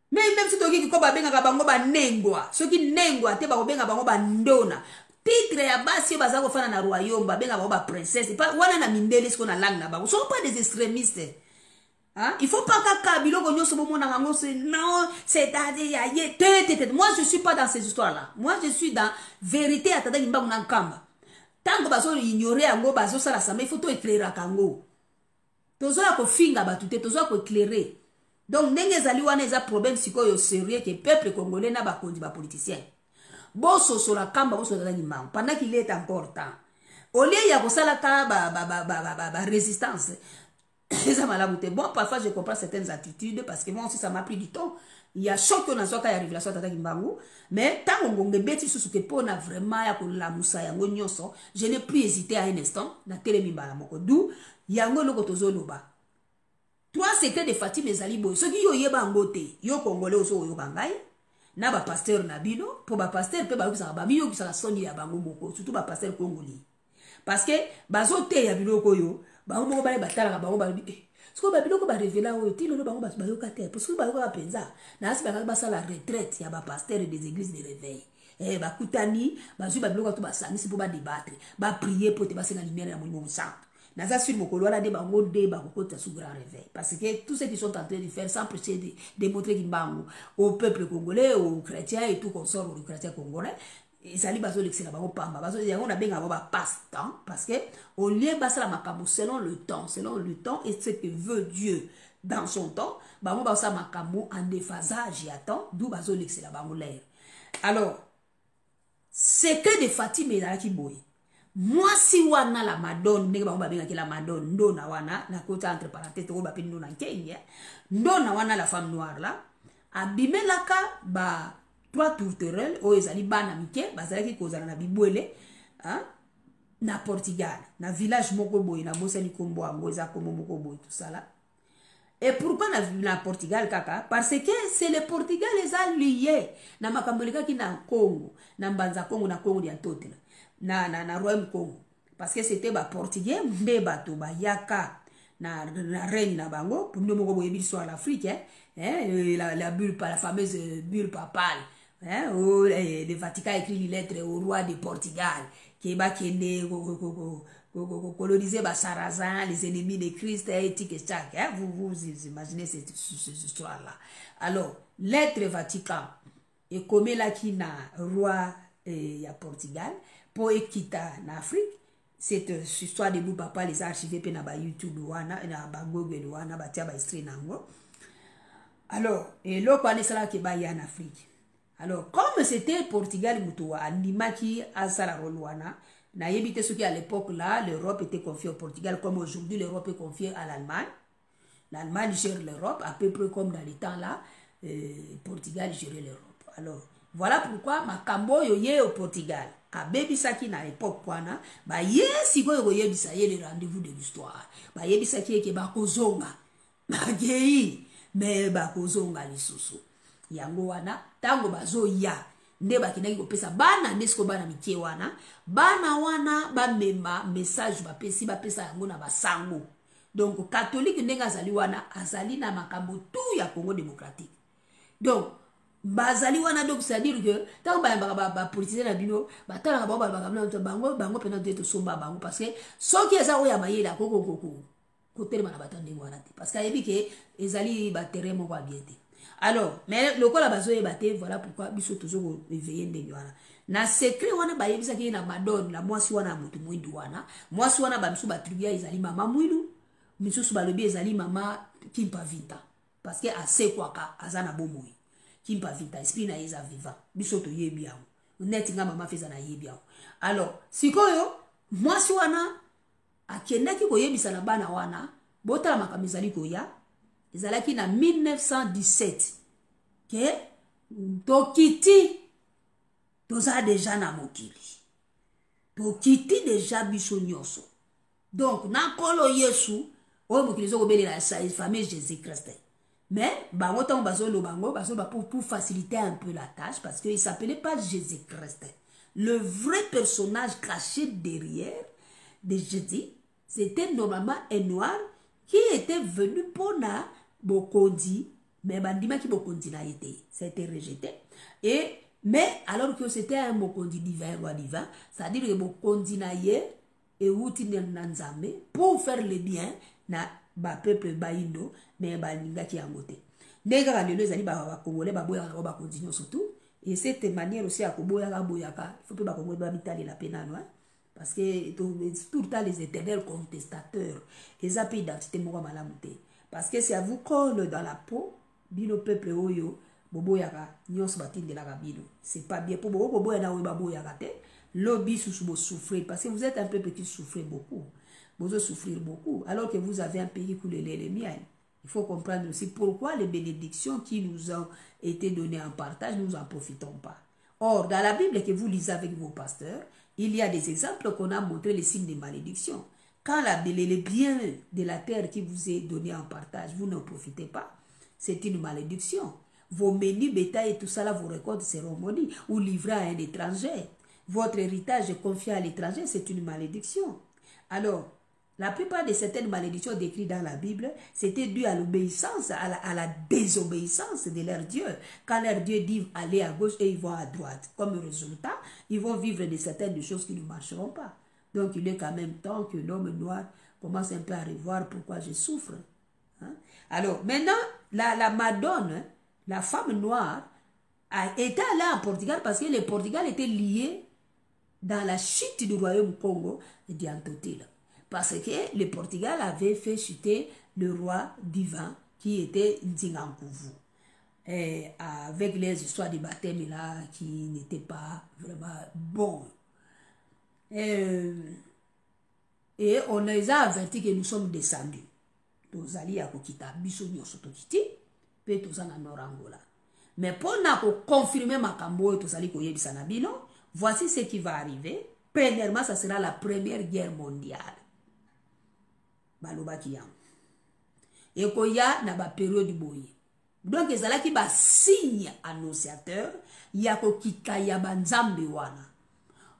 mais même si toki ko babenga bango ba nengwa soki nengwa te ba kobenga bango ba ndona titre ya basi baza ko fana na royaume babenga bango ba princesse pas wana na mindele siko na langue na bango sont pas des extrémistes il faut pas kaka biloko nyoso bomona bango c'est non c'est à ye moi je suis pas dans ces histoires là moi je suis dans vérité atata kimbangu na nkamba tango bazo ignorer yango bazo sala sama il faut to éclairer kango tozo ya ko finga batute tozo ya ko éclairer. Donc ndenge zali wana eza problème sikoyo sérieux que peuple congolais na bakondi ba politicien bo sosola kamba bo sosola ngimbangu pendant qu'il est encore temps au lieu ya kosala ka ba résistance ça m'a la bon parfois je comprends certaines attitudes parce que moi aussi ça m'a pris du temps. Il y a choc na zoka ya révélation tata kimbangu mais tant ngonge beti susu ke pona vraiment ya ko la musa yango nyonso je n'ai plus hésité à un instant na telemi mbala moko du yango loko tozoloba 3 secrets de Fatima ezali boy soki yo yeba ngote yo congolais oso yo kangai na ba pasteur na bino po ba pasteur pe ba yokisa ba biyo kisa soni ya bango moko surtout ba pasteur congolais parce que bazote ya biloko yo bango moko bale batala bango ba siko ba biloko ba révéler oyo tilo bango ba yoka te parce que ba yoka penza na asi ba sa la retraite ya ba pasteur des églises de réveil ba kutani ba zu ba biloko to ba sangisi po ba débattre ba prier pour te ba senga lumière ya molimo saint. Naza sur mokolo wana de bango de bakokota sous grand réveil parce que tous ceux qui sont en train de faire sans presser de démontrer kimbangu au peuple congolais aux chrétiens et tout consort aux chrétiens congolais ezali bazo l'excellent bango pamba bazo yango na benga ba passe temps parce que au lieu basala makambo selon le temps et ce que veut Dieu dans son temps bango basala makambo en déphasage ya temps d'où bazo l'excellent bango l'air. Alors secret de Fatima ezalaki boye moi si wana la madone ndenge bango babenga la madone ndona wana na kota entre parenthèses to ba pe ndona nkenge ndona wana la femme noire là abimelaka ba 3 tourterelles o ezali bana mike bazalaki kozala na bibwele na Portugal na village moko boye na bosani kombo ango eza kombo moko boye tout ça là. Et pourquoi na Portugal kaka parce que c'est le Portugal les alliés na makamboleka ki na Congo na mbanza Congo na Congo ya totela na royaume Congo parce que c'était ba portugais mbe bato ba yaka na reine na bango pour nous moko boyebi sur l'Afrique la bulle la fameuse bulle papale où le Vatican écrit une lettre au roi de Portugal qui ba kende coloniser ba Sarrazin les ennemis de Christ et chaque vous imaginez cette histoire là. Alors lettre Vatican et comme là qui na roi ya Portugal pour ekita en Afrique cette histoire de bout papa les archives pe na ba YouTube wana na ba Google wana ba tia ba extrait nango. Alors et lo kwa nesala ke ba ya en Afrique. Alors comme c'était Portugal mutoa andimaki asala rolwana na yebite ce qui à l'époque là l'Europe était confiée au Portugal comme aujourd'hui l'Europe est confiée à l'Allemagne. L'Allemagne gère l'Europe à peu près comme dans les temps là Portugal gérait l'Europe. Alors voilà pourquoi makambo yo ye au Portugal a bebisaki na époque kwana ba yesi ko yo yebisa ye le rendez-vous de l'histoire ba yebisaki ke ba kozonga ba gei mais ba kozonga lisusu yango wana tango bazoya nde bakendaki kopesa bana ndesiko bana mike wana bana wana bamema message bapesa yango na basango. Donc catholique ndenge azali wana azali na makambo tout ya Congo démocratique. Donc bazali wana, donc c'est à dire que tant ba politicien na bino batala ba bango pena de somba bango parce que so ki eza oya mayela ko telema na batande wana te parce que yebi ke ezali ba terrain moko abiete. Alors mais lokola bazoye baté, voilà pourquoi biso toujours éveiller ndenge wana na secret wana bayebisa ki na madone la mwasi wana mutu mwindu wana mwasi wana ba misu ba tribia ezali mama mwilu misu ba lobi ezali mama Kimpa Vita parce que ase kwaka azana bomoi Kimpa Vita esprit na yeza vivant biso to yebi yango neti nga mama feza na yebi yango. Alors sikoyo mwasi wana akendaki koyebisa na bana wana botala makamizali koya ezalaki na 1917 ke tokiti toza deja na mokili tokiti deja biso nyonso. Donc na kolo Yesu oyo mokili zo kobelela sa famille Jésus Christ. Mais bango tango bazolo bango pour faciliter un peu la tâche parce qu'il s'appelait pas Jésus Christ. Le vrai personnage caché derrière de Jésus, c'était normalement un noir qui était venu pour na Bokondi, mais bandima qui Bokondi n'a été, ça a été rejeté. Mais alors que c'était un Bokondi divin, roi divin, c'est-à-dire que Bokondi n'a et outi nanzame pour faire le bien na ba peuple baindo mais ba linga ki angote. Ndeka lelo ezali ba congolais ba boya ba continuer surtout et cette manière aussi à koboya ka boyaka, il faut pas ba congolais ba bitali la penano hein parce que tout le temps les éternels contestateurs les appels d'identité moko malamuté parce que c'est à vous colle dans la peau bino peuple oyo boboyaka nyonso batindelaka bino c'est pas bien pour boboya na oyo ba boyaka te lobby sous souffrir parce que vous êtes un peuple qui souffre beaucoup. Vous allez souffrir beaucoup alors que vous avez un pays qui les miens. Il faut comprendre aussi pourquoi les bénédictions qui nous ont été données en partage, nous n'en profitons pas. Or, dans la Bible que vous lisez avec vos pasteurs, il y a des exemples qu'on a montré les signes de malédiction. Quand les biens de la terre qui vous est donné en partage, vous n'en profitez pas, c'est une malédiction. Vos menus, bétail et tout ça, là, vos récoltes seront maudits ou livrés à un étranger. Votre héritage est confié à l'étranger, c'est une malédiction. Alors, la plupart de certaines malédictions décrites dans la Bible, c'était dû à l'obéissance, à la désobéissance de leur Dieu. Quand leur Dieu dit aller à gauche et ils vont à droite. Comme résultat, ils vont vivre de certaines choses qui ne marcheront pas. Donc, il est quand même temps que l'homme noir commence un peu à revoir pourquoi je souffre. Hein? Alors, maintenant, la Madone, la femme noire, était allée en Portugal parce que le Portugal était lié dans la chute du royaume Congo d'Antotila. Parce que le Portugal avait fait chuter le roi divin qui était Ndingankuvu. Avec les histoires de baptême là qui n'étaient pas vraiment bons. Et on les a avertis que nous sommes descendus. Nous allions à Kokita, Bissonio Sotokiti, puis tous en Angola. Mais pour confirmer ma cambo et tous allés koyebi sanabino, voici ce qui va arriver. Premièrement, ça sera la première guerre mondiale. Et koya na ba période boye. Donc ezala ki ba signe annonciateur ya ko kikaya banzambe wana.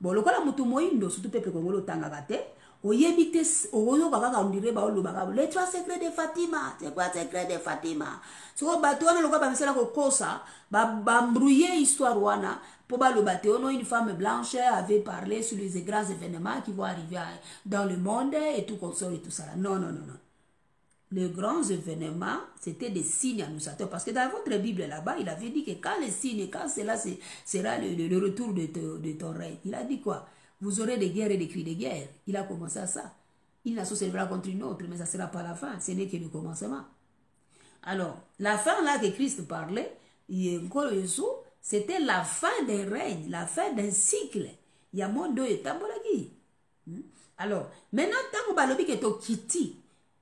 Bon lokola mutu moyindo surtout peuple congolais tangaka te, oyebite oyo kaka on dirait ba oloba les trois secrets de Fatima. C'est quoi secret de Fatima? So bato wana lokola ba misala ko kosa ba mbrouiller histoire wana. Pour une femme blanche avait parlé sur les grands événements qui vont arriver dans le monde et tout consort et tout ça. Non, non, non, non. Les grands événements, c'était des signes annonciateurs. Parce que dans votre Bible là-bas, il avait dit que quand les signes, quand cela sera le retour de ton règne, il a dit quoi? Vous aurez des guerres et des cris de guerre. Il a commencé à ça. Une nation s'élèvera contre une autre, mais ça ne sera pas la fin. Ce n'est que le commencement. Alors, la fin là que Christ parlait, il y a encore c'était la fin d'un règne, la fin d'un cycle. Il y a mon deux étapes. Alors, maintenant, tant que est au Kiti,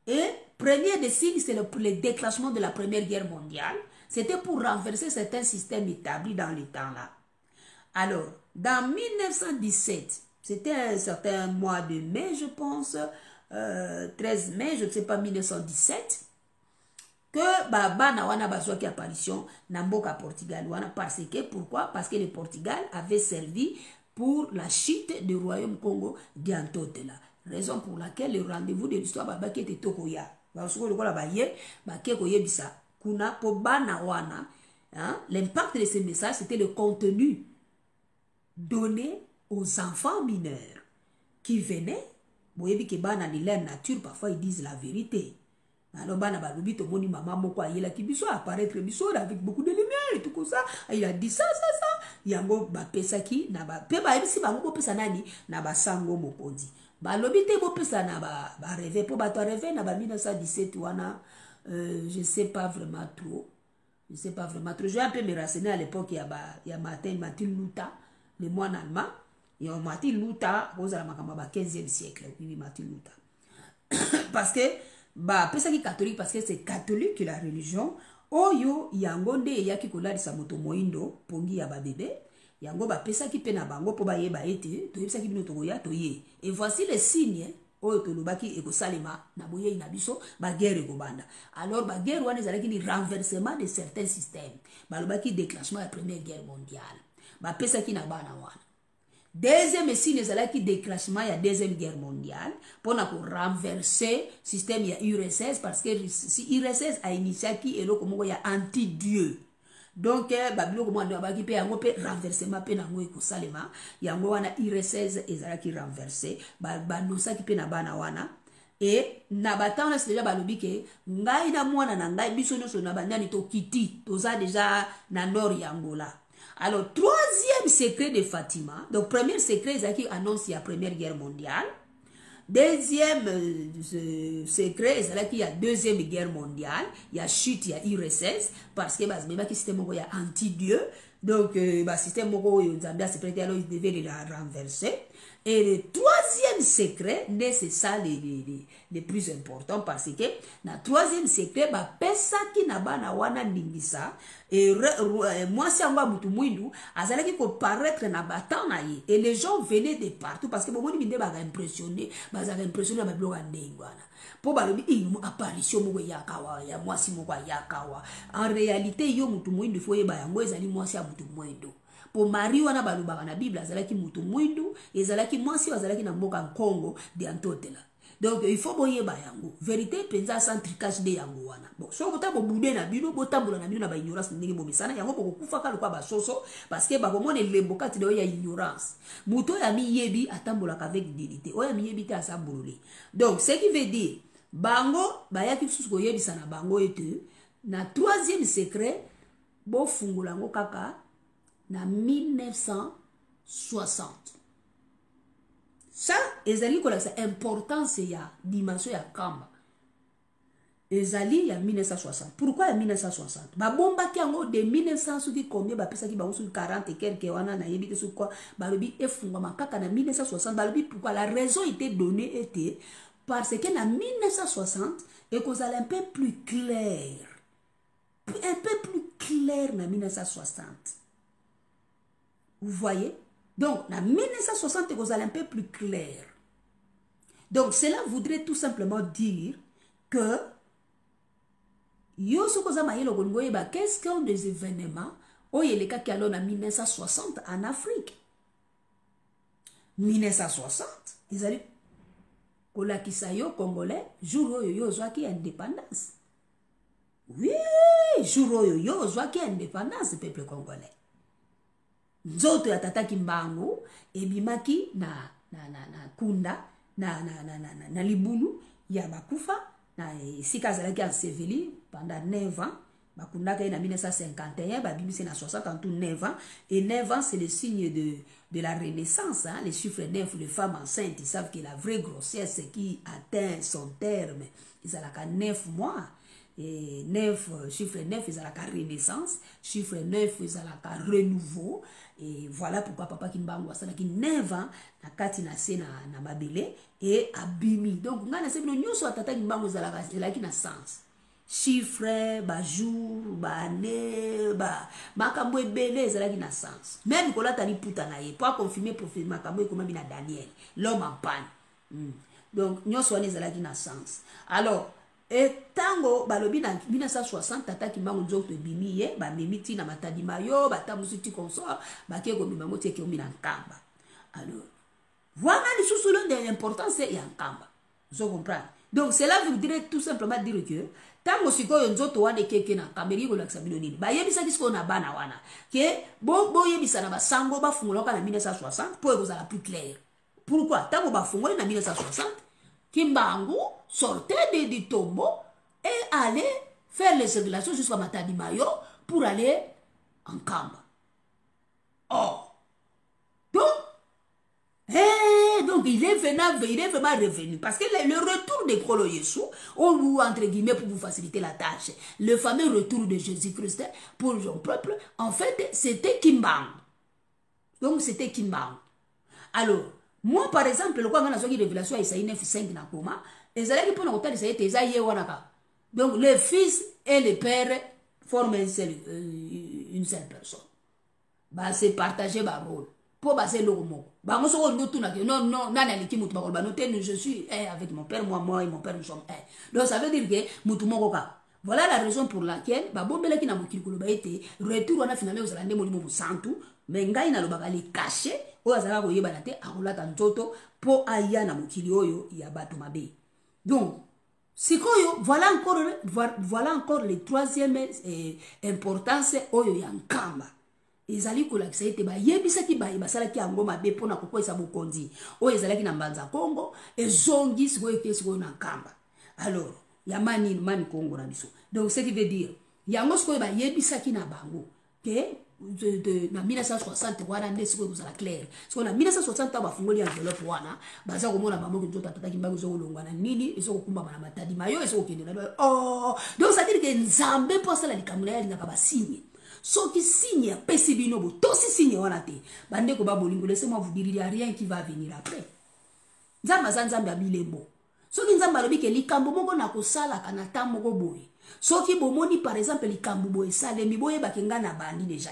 et premier des signes, c'est le déclenchement de la Première Guerre mondiale. C'était pour renverser certains systèmes établis dans les temps là. Alors, dans 1917, c'était un certain mois de mai, je pense, 13 mai, je ne sais pas, 1917, que bana wana bazwaki apparition na mboka Portugal wana parce que pourquoi? Parce que le Portugal avait servi pour la chute du royaume Congo d'Antotela. Raison pour laquelle le rendez-vous de l'histoire babaki était tokoya. Basoko lokola baye bake koyebisa kuna po bana wana. L'impact de ce message c'était le contenu donné aux enfants mineurs qui venaient. Boyebi ke bana ni leur nature parfois ils disent la vérité. Alors bana balobi to moni maman moko ayela ki biso apparaître biso avec beaucoup de lumière et tout comme ça. Il a dit ça. Yango ba pesa ki na ba pe ba ebisi bango pesa nani na ba sango mokonzi. Balobi te bo pesa na ba rêver po ba to rêver na ba 1917 wana je sais pas vraiment trop. Je vais un peu me renseigner à l'époque il y a Martin Luther, le moine allemand. Il y a Martin Luther, au 15e siècle, oui, Martin Luther. Parce que pesa ki catholique parce que c'est catholique la religion. Oyo yangonde yaki kola sa moto moindo pongi ya ba bébé. Yango pesa ki pena bango po ba yeba ete to yebisa ki bino to ya to ye. Et voici les signes oyo to lobaki ekosalema na boye ina biso ba guerre ko banda. Alors ba guerre wana ezalaki ni renversement de certains systèmes. Ba lobaki déclenchement de la première guerre mondiale. Pesa ki na bana wana. Deuxième signe ezalaki déclenchement ya deuxième guerre mondiale pour renverser système ya URSS parce que si URSS a initiaki eloko moko ya anti-dieu. Donc babilo ko mwana baki pe yango pe renversement pe nango ekosalema yango wana URSS ezalaki renversé banosaki pe na bana wana et na batana c'est déjà balobi ke ngai na mwana na ngai biso nyonso na bandani to kiti toza déjà na nord ya Angola. Alors, troisième secret de Fatima. Donc, premier secret, c'est qui annonce la première guerre mondiale. Deuxième secret, c'est qu'il y a deuxième guerre mondiale. Il y a chute, il y a URSS. Parce que, le système est anti-dieu. Donc, le système il devait le renverser. Et le troisième secret, c'est ça le plus important parce que le troisième secret, pesa ki na bana wana ningisa et moi si anga mutu mwindu azalaki ko paraître na batan na ye et les gens venaient de partout parce que bomoni binde ba impressionné ba bloga ndengwana po balobi apparition moko yakawa ya mwasi moko yakawa en réalité yo mutu mwindu fo yeba yango ezali mwasi ya mutu mwindu. Po mari wana balobaka na Bible azalaki mutu mwindu ezalaki mwasi azalaki na mboka Congo de Antotela. Donc il faut boyeba yango vérité penza sans tricage de yango wana. Bon so bota bo bude na bino botambola na bino na ba ignorance ndenge bomesana yango poko kufa kala kwa basoso parce que bakomone lemboka ti de ya ignorance. Muto ya miyebi atambola avec dignité. Oya miyebi ta asambolole. Donc ce qui veut dire bango bayaki susu ko yebisa na bango ete na troisième secret bo fungola ngo kaka na 1960. Ça, ezali kola sa importance ya dimension ya kamba. Ezali ya 1960. Pourquoi ya 1960? Ba bomba ki yango de 1900 soki combien ba pesa ki ba usu 40 et quelques wana na yebite sur quoi balobi efungwa makaka na 1960 balobi pourquoi la raison était donnée était parce que na 1960 et cause un peu plus clair. Un peu plus clair na 1960. Vous voyez? Donc, en 1960, vous allez un peu plus clair. Donc, cela voudrait tout simplement dire que qu'est-ce qu'on des événements où il y a les cas qui allons en 1960 en Afrique. 1960, ils allaient Kolakisayo Congolais, jour où yo qui indépendance. Oui, jour où yo qui indépendance, peuple congolais. Nzoto ya tata kimbango ebimaki na kunda na libulu ya bakufa na sika zalaki enseveli pendant 9 ans bakunda ka na 1951 babimisi na 60 en tout 9 ans et 9 ans c'est le signe de la renaissance hein? Les chiffres 9 les femmes enceintes ils savent que la vraie grossesse qui atteint son terme ils ont 9 mois. Et 9, chiffre 9, ils ont la renaissance, chiffre 9, ils ont la renouveau. Et voilà pourquoi papa Kimbango a 9 ans, na kati na se na mabele et abimi. Donc, ngana se bino nyuso atata Kimbango zalaki na sens. Chiffre, ba jour, ba année, ba makambo ebele zalaki na sens. Même kola tani puta na ye, pour confirmer prophète makambo e koma bina Daniel, l'homme en panne. Donc, nyuso ane zalaki na sens. Alors, et tango balobi na 1960 tata Kimbangu nzoto ebimi ye ba memi tina matadi mayo batamusi ti consort bake ko bima moti ke omina nkamba. Alors voilà les sous de l'importance ya nkamba. Vous comprenez? Donc cela voudrait tout simplement dire que tango sikoyo nzoto wana keke na kameri ko laksa bino nini ba yebisa kisko na bana wana ke bo yebisa na basango ba fungola na 1960 pour que ça la plus clair. Pourquoi tango ba fungola na 1960 Kimbangu sortait du tombeau et allait faire les circulations jusqu'à Matadi Mayo pour aller en Kamba. Oh, donc il est vraiment revenu parce que le retour de Kolo Yesu, ou entre guillemets pour vous faciliter la tâche, le fameux retour de Jésus-Christ pour son peuple, en fait c'était Kimbangu. Donc c'était Kimbangu. Alors, moi, par exemple, le quoi on a une révélation à Isaïe 9:5 na koma, ezalaki pour nous tali Isaïe Tezaïe wanaka. Donc le fils et le père forment une seule personne. Bah c'est partager ba rôle. Pour baser le mot. Bah moi so no tuna que non nana liki mutu ba noter je suis avec mon père moi et mon père nous sommes un. Donc ça veut dire que mutu moko ka. Voilà la raison pour laquelle ba bombela ki na mokili ko ba été retour on a finalement aux lande molimo santu mais ngai na lobaka le caché oyo azalaka koyebana te akolata nzoto po aya na mokili oyo ya bato mabe. Donc sikoyo voilà encore le troisième importance oyo ya nkamba ezali kolakisa ete bayebisaki baye basalaki yango mabe mpona kokwesa bokonzi oyo ezalaki na mbanza Kongo ezongi sikoyo ke sikoyo na nkamba. Alors ya mani Kongo na biso. Donc ce qui veut dire yango sikoyo bayebisaki na bango ke na 1960 wana nde sikoyo kozala clair. Sikoyo na 1960 bafungoli enveloppe wana baza komona bango nzoto tata Kimbangu ezolongwa na nini ezokukumba na Matadi Mayo ezokende na oh. Donc ça veut dire que Nzambe po asala likambo na ye alingaka basigne. So qui signe ya pesi bino bo to si signe wana te bande ko ba bolingo laissez-moi vous dire il y a rien qui va venir après. Nzambe abilembo. So ki Nzambe alobi ke likambo moko na kosala kana ta moko boye. So ki bomoni par exemple likambo boye sale mi boye bakenga na bandi déjà.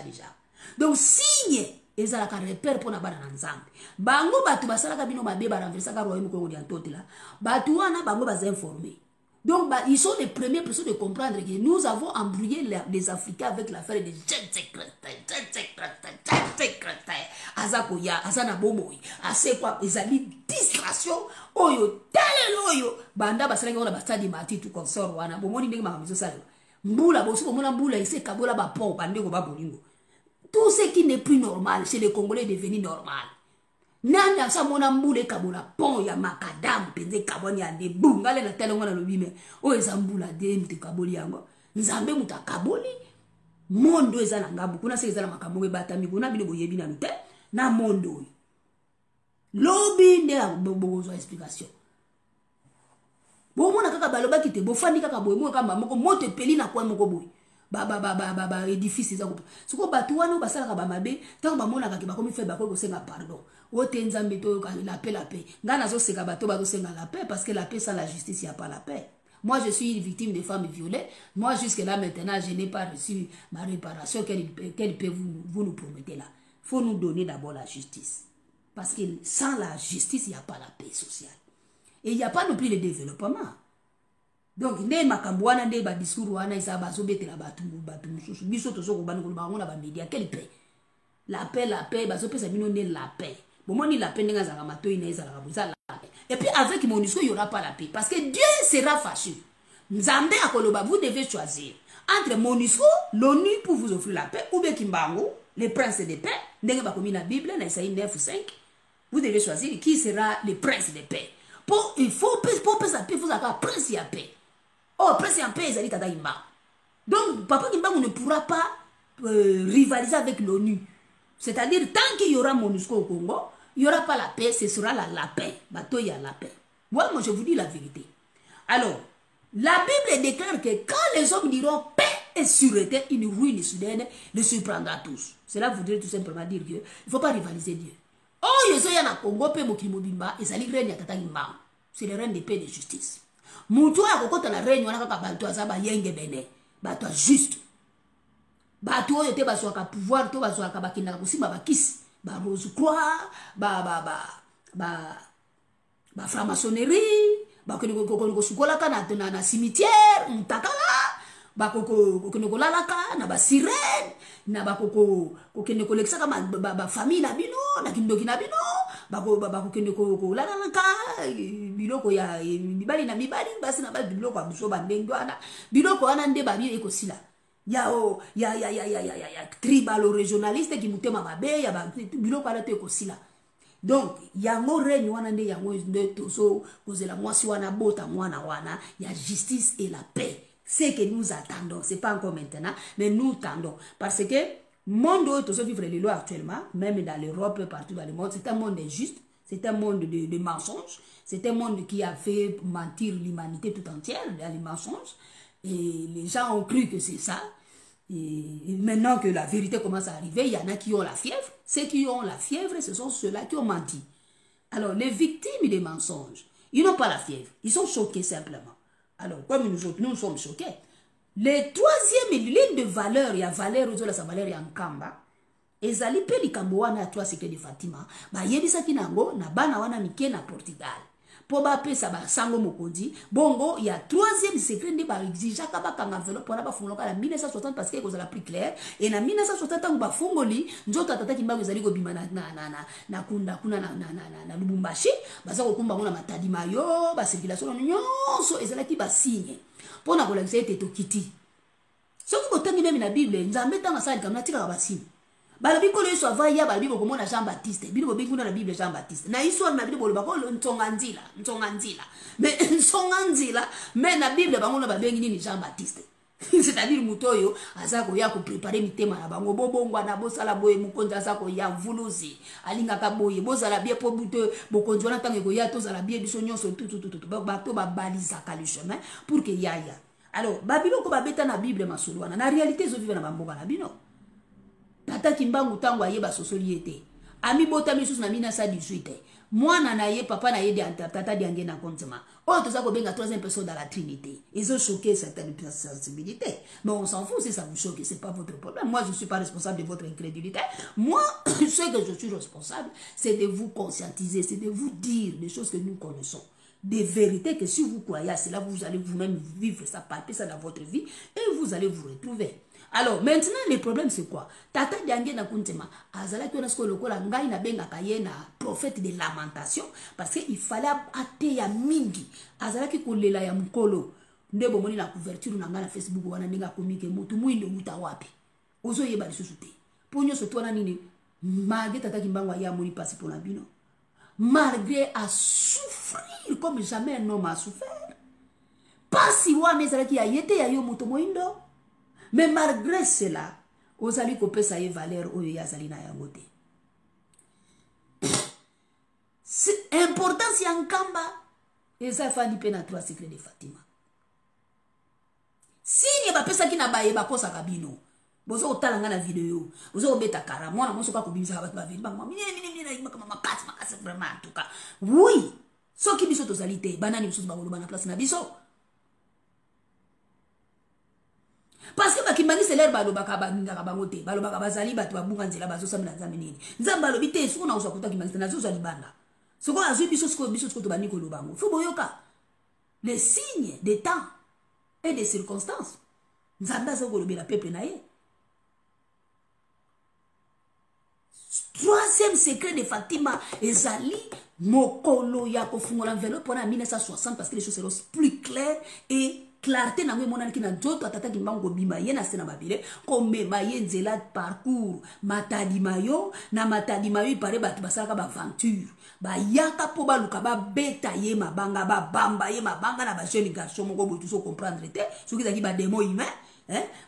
Donc signe ezala ka repère pona bana na Nzambe. Bango batu basala ka bino mabe ba renverser ka royaume ko ya ntotela. Batu wana bango bas informés. Donc, bah, ils sont les premières personnes de comprendre que nous avons embrouillé les Africains avec l'affaire des jeunes secrétaires. Azakoya, Azana Bomoy, Asekwa, Ezali, distraction, Oyo, tel Oyo, Banda, Basala, on a bastadi mati, tout consort, Wana, Bomoni, Nema, Salo. Mboula, Bosu, Mona Mboula, il s'est Kabola, Bapo, Bandego, Babolingo. Tout ce qui n'est plus normal, chez les Congolais, est devenu normal. Nana sa mona mbule kabola pont ya makadam pende kaboni ya de bungale na telongo na lobime o ezambula de mte kaboli yango Nzambe muta kaboli mondo ezala ngabu kuna se ezala makambo batami kuna bino boyebi na nute na mondo lobi nde bozo explication bo mona kaka baloba kite bo fandi kaka boye mo kamba moko moto peli na kwa moko boye ba édifice za ko siko batu wana basala ka ba mabe tango ba mona ka ke ba komi fe ba ko senga pardon o te Nzambe to ka la paix ngana zo seka bato ba zo senga la paix parce que la paix sans la justice il y a pas la paix. Moi je suis une victime de femmes violées, moi jusque là maintenant je n'ai pas reçu ma réparation qu'elle peut vous nous promettez là. Faut nous donner d'abord la justice parce que sans la justice il n'y a pas la paix sociale et il n'y a pas non plus le développement. Donc nde makambo wana nde ba discours wana isa bazo betela batu mususu biso tozo ko bana ko bango na ba media quelle paix la paix bazo pesa bino ne la paix bomoni la paix ndenga zanga matoi na ezala kabuza la paix et puis avec MONUSCO il y aura pas la paix parce que Dieu sera fâché. Nzambe akoloba vous devez choisir entre MONUSCO l'ONU pour vous offrir la paix ou bien Kimbangu les princes de paix ndenga ba komi na Bible na Isaïe 9:5 vous devez choisir qui sera le prince de paix. Pour il faut pesa paix vous avoir prince ya paix. Oh, prince en paix, ils tata Kimbangu. Donc, papa Kimbangu ne pourra pas rivaliser avec l'ONU. C'est-à-dire, tant qu'il y aura MONUSCO au Congo, il n'y aura pas la paix, ce sera la paix. Bateau, il y a la paix. Moi, je vous dis la vérité. Alors, la Bible déclare que quand les hommes diront paix et sûreté, une ruine soudaine les surprendra tous. Cela voudrait tout simplement dire qu'il ne faut pas rivaliser Dieu. Oh, il y a un Congo, paix, Mokimobimba, et ça lui règne à tata Kimbangu. C'est le règne de paix et de justice. Mutu ya kokota na règne wana kaka bato azaba yenge bene bato juste bato oyo te bazwa ka pouvoir to bazwa ka bakinda kusimba bakisi ba Rose Croix ba franc-maçonnerie bakokende sukolaka na cimetière mutakala bakokende kolalaka na basirene na bakokende kolekisaka bafamille na bino na kindoki na bino bakokende kolalaka biloko ya mibali na mibali basi na biloko ya biso bandenge wana biloko wana nde babi ekosila ya tribal régionaliste ki mutema mabe ya biloko wana te ekosila. Donc yango règne wana nde yango nde tozo kozela mwasi wana bota mwana wana ya justice et la paix. C'est que nous attendons, c'est pas encore maintenant, mais nous attendons. Parce que le monde où nous vivons les lois actuellement, même dans l'Europe, partout dans le monde, c'est un monde injuste, c'est un monde de mensonges, c'est un monde qui a fait mentir l'humanité tout entière dans les mensonges. Et les gens ont cru que c'est ça. Et maintenant que la vérité commence à arriver, il y en a qui ont la fièvre. Ceux qui ont la fièvre, ce sont ceux-là qui ont menti. Alors, les victimes des mensonges, ils n'ont pas la fièvre, ils sont choqués simplement. Alors, comme nous autres, nous sommes choqués. Le troisième ligne de valeur, il y a valeur, il y a valeur, il y a Nkamba. Et ça li pe likambo wana toi secret de Fatima. Ba yebisa kinango na bana wana mike na Portugal. Po ba pesa ba sango mokondi. Bongo, il y a troisième secret de ba exija ka ba kanga enveloppe wana ba fungoka la 1960 parce que ko la plus clair. Et na 1960 ngo ba fungoli, nzoto tata kimbango ezali ko bima na kunda kuna na Lubumbashi. Baza ko kumba ngona matadi mayo, ba circulation nyonso ezala ki ba signe. Pona ko la ete tokiti. Soki botangi même na Bible, nzambe tanga sali kamna tika ba signe. Balobi ko leso avaya balobi ko mona Jean Baptiste bino bobi kuna na Bible Jean Baptiste na histoire na Bible boloba ko ntonga nzila mais ntonga nzila mais na Bible bango na babengi ni Jean Baptiste c'est-à-dire mutoyo azako ya ko préparer mitema na bango bobongwa na bosala boye mukonza azako ya vuluzi alinga ka boye bozala bien po buto bokonzi wana tango ko ya tozala bien biso nyonso tout bato ba balisaka le chemin pour que yaya. Alors babilo ko babeta na Bible masolo wana na réalité zo vivre na bamboka na bino. Tata kimbangu tango ayeba sosoli ete ami bota misusu na 1918 mwana na ye papa na ye de tata diange na kontema o to za ko benga troisième personne dans la Trinité. Ils ont choqué certaines sensibilités, mais on s'en fout si ça vous choque, c'est pas votre problème. Moi je suis pas responsable de votre incrédulité. Moi ce que je suis responsable, c'est de vous conscientiser, c'est de vous dire des choses que nous connaissons, des vérités que si vous croyez à cela, vous allez vous-même vivre ça, palper ça dans votre vie et vous allez vous retrouver. Alors, maintenant, le problème, c'est quoi? Tata Diange na kuntema, azala ki onasko lokola ngai na benga kaye na prophète de lamentation, parce qu'il fallait ate ya mingi. Azala ki kolela ya mkolo, ndebo moni na couverture na nga na Facebook wana ninga komike mutu muindo muta wapi. Ozo yeba lisusu te. Ponyo so twana nini, malgré tata kimbangwa ya moni passe pour la bino. Malgré à souffrir comme jamais un homme a souffert. Pas si wana ezala ki ya yete ya yo mutu muindo. Mais malgré cela, ozali kopesa ye valeur oyo yazali na yango te. C'est important si Nkamba eza fandi pe na trois secrets de Fatima. Si ni ba pesa ki na baye ba kosa kabino. Bozo otalanga na video, bozo obeta kara mwana moso ka kobimisa ba ba video ba mini kama makasi vraiment en tout cas. Oui, so ki biso tozali te banani biso ba koloba na place na biso. Parce que bakimbangi c'est l'air balobaka bangaka bangote balobaka bazali bato babunga nzela bazosambela nzambe nini nzambe alobi te siko na uzwa kota kimbangi na zozo libanda siko azwi biso siko to bani ko lobango fo boyoka les signes des temps et des circonstances nzambe azoko lobela peuple na ye. Troisième secret de Fatima ezali mokolo ya kofungola enveloppe pendant 1960 parce que les choses seront plus claires et clarté na mona ki na nzoto atata kimbango bima ye na sena babile comme maye nzela parcours matadi mayo na matadi mayo pare batu basaka ba aventure ba yaka po ba luka ba beta ye mabanga ba bamba ye mabanga na ba jeune garçon moko botu so comprendre te so ki zaki ba démon humain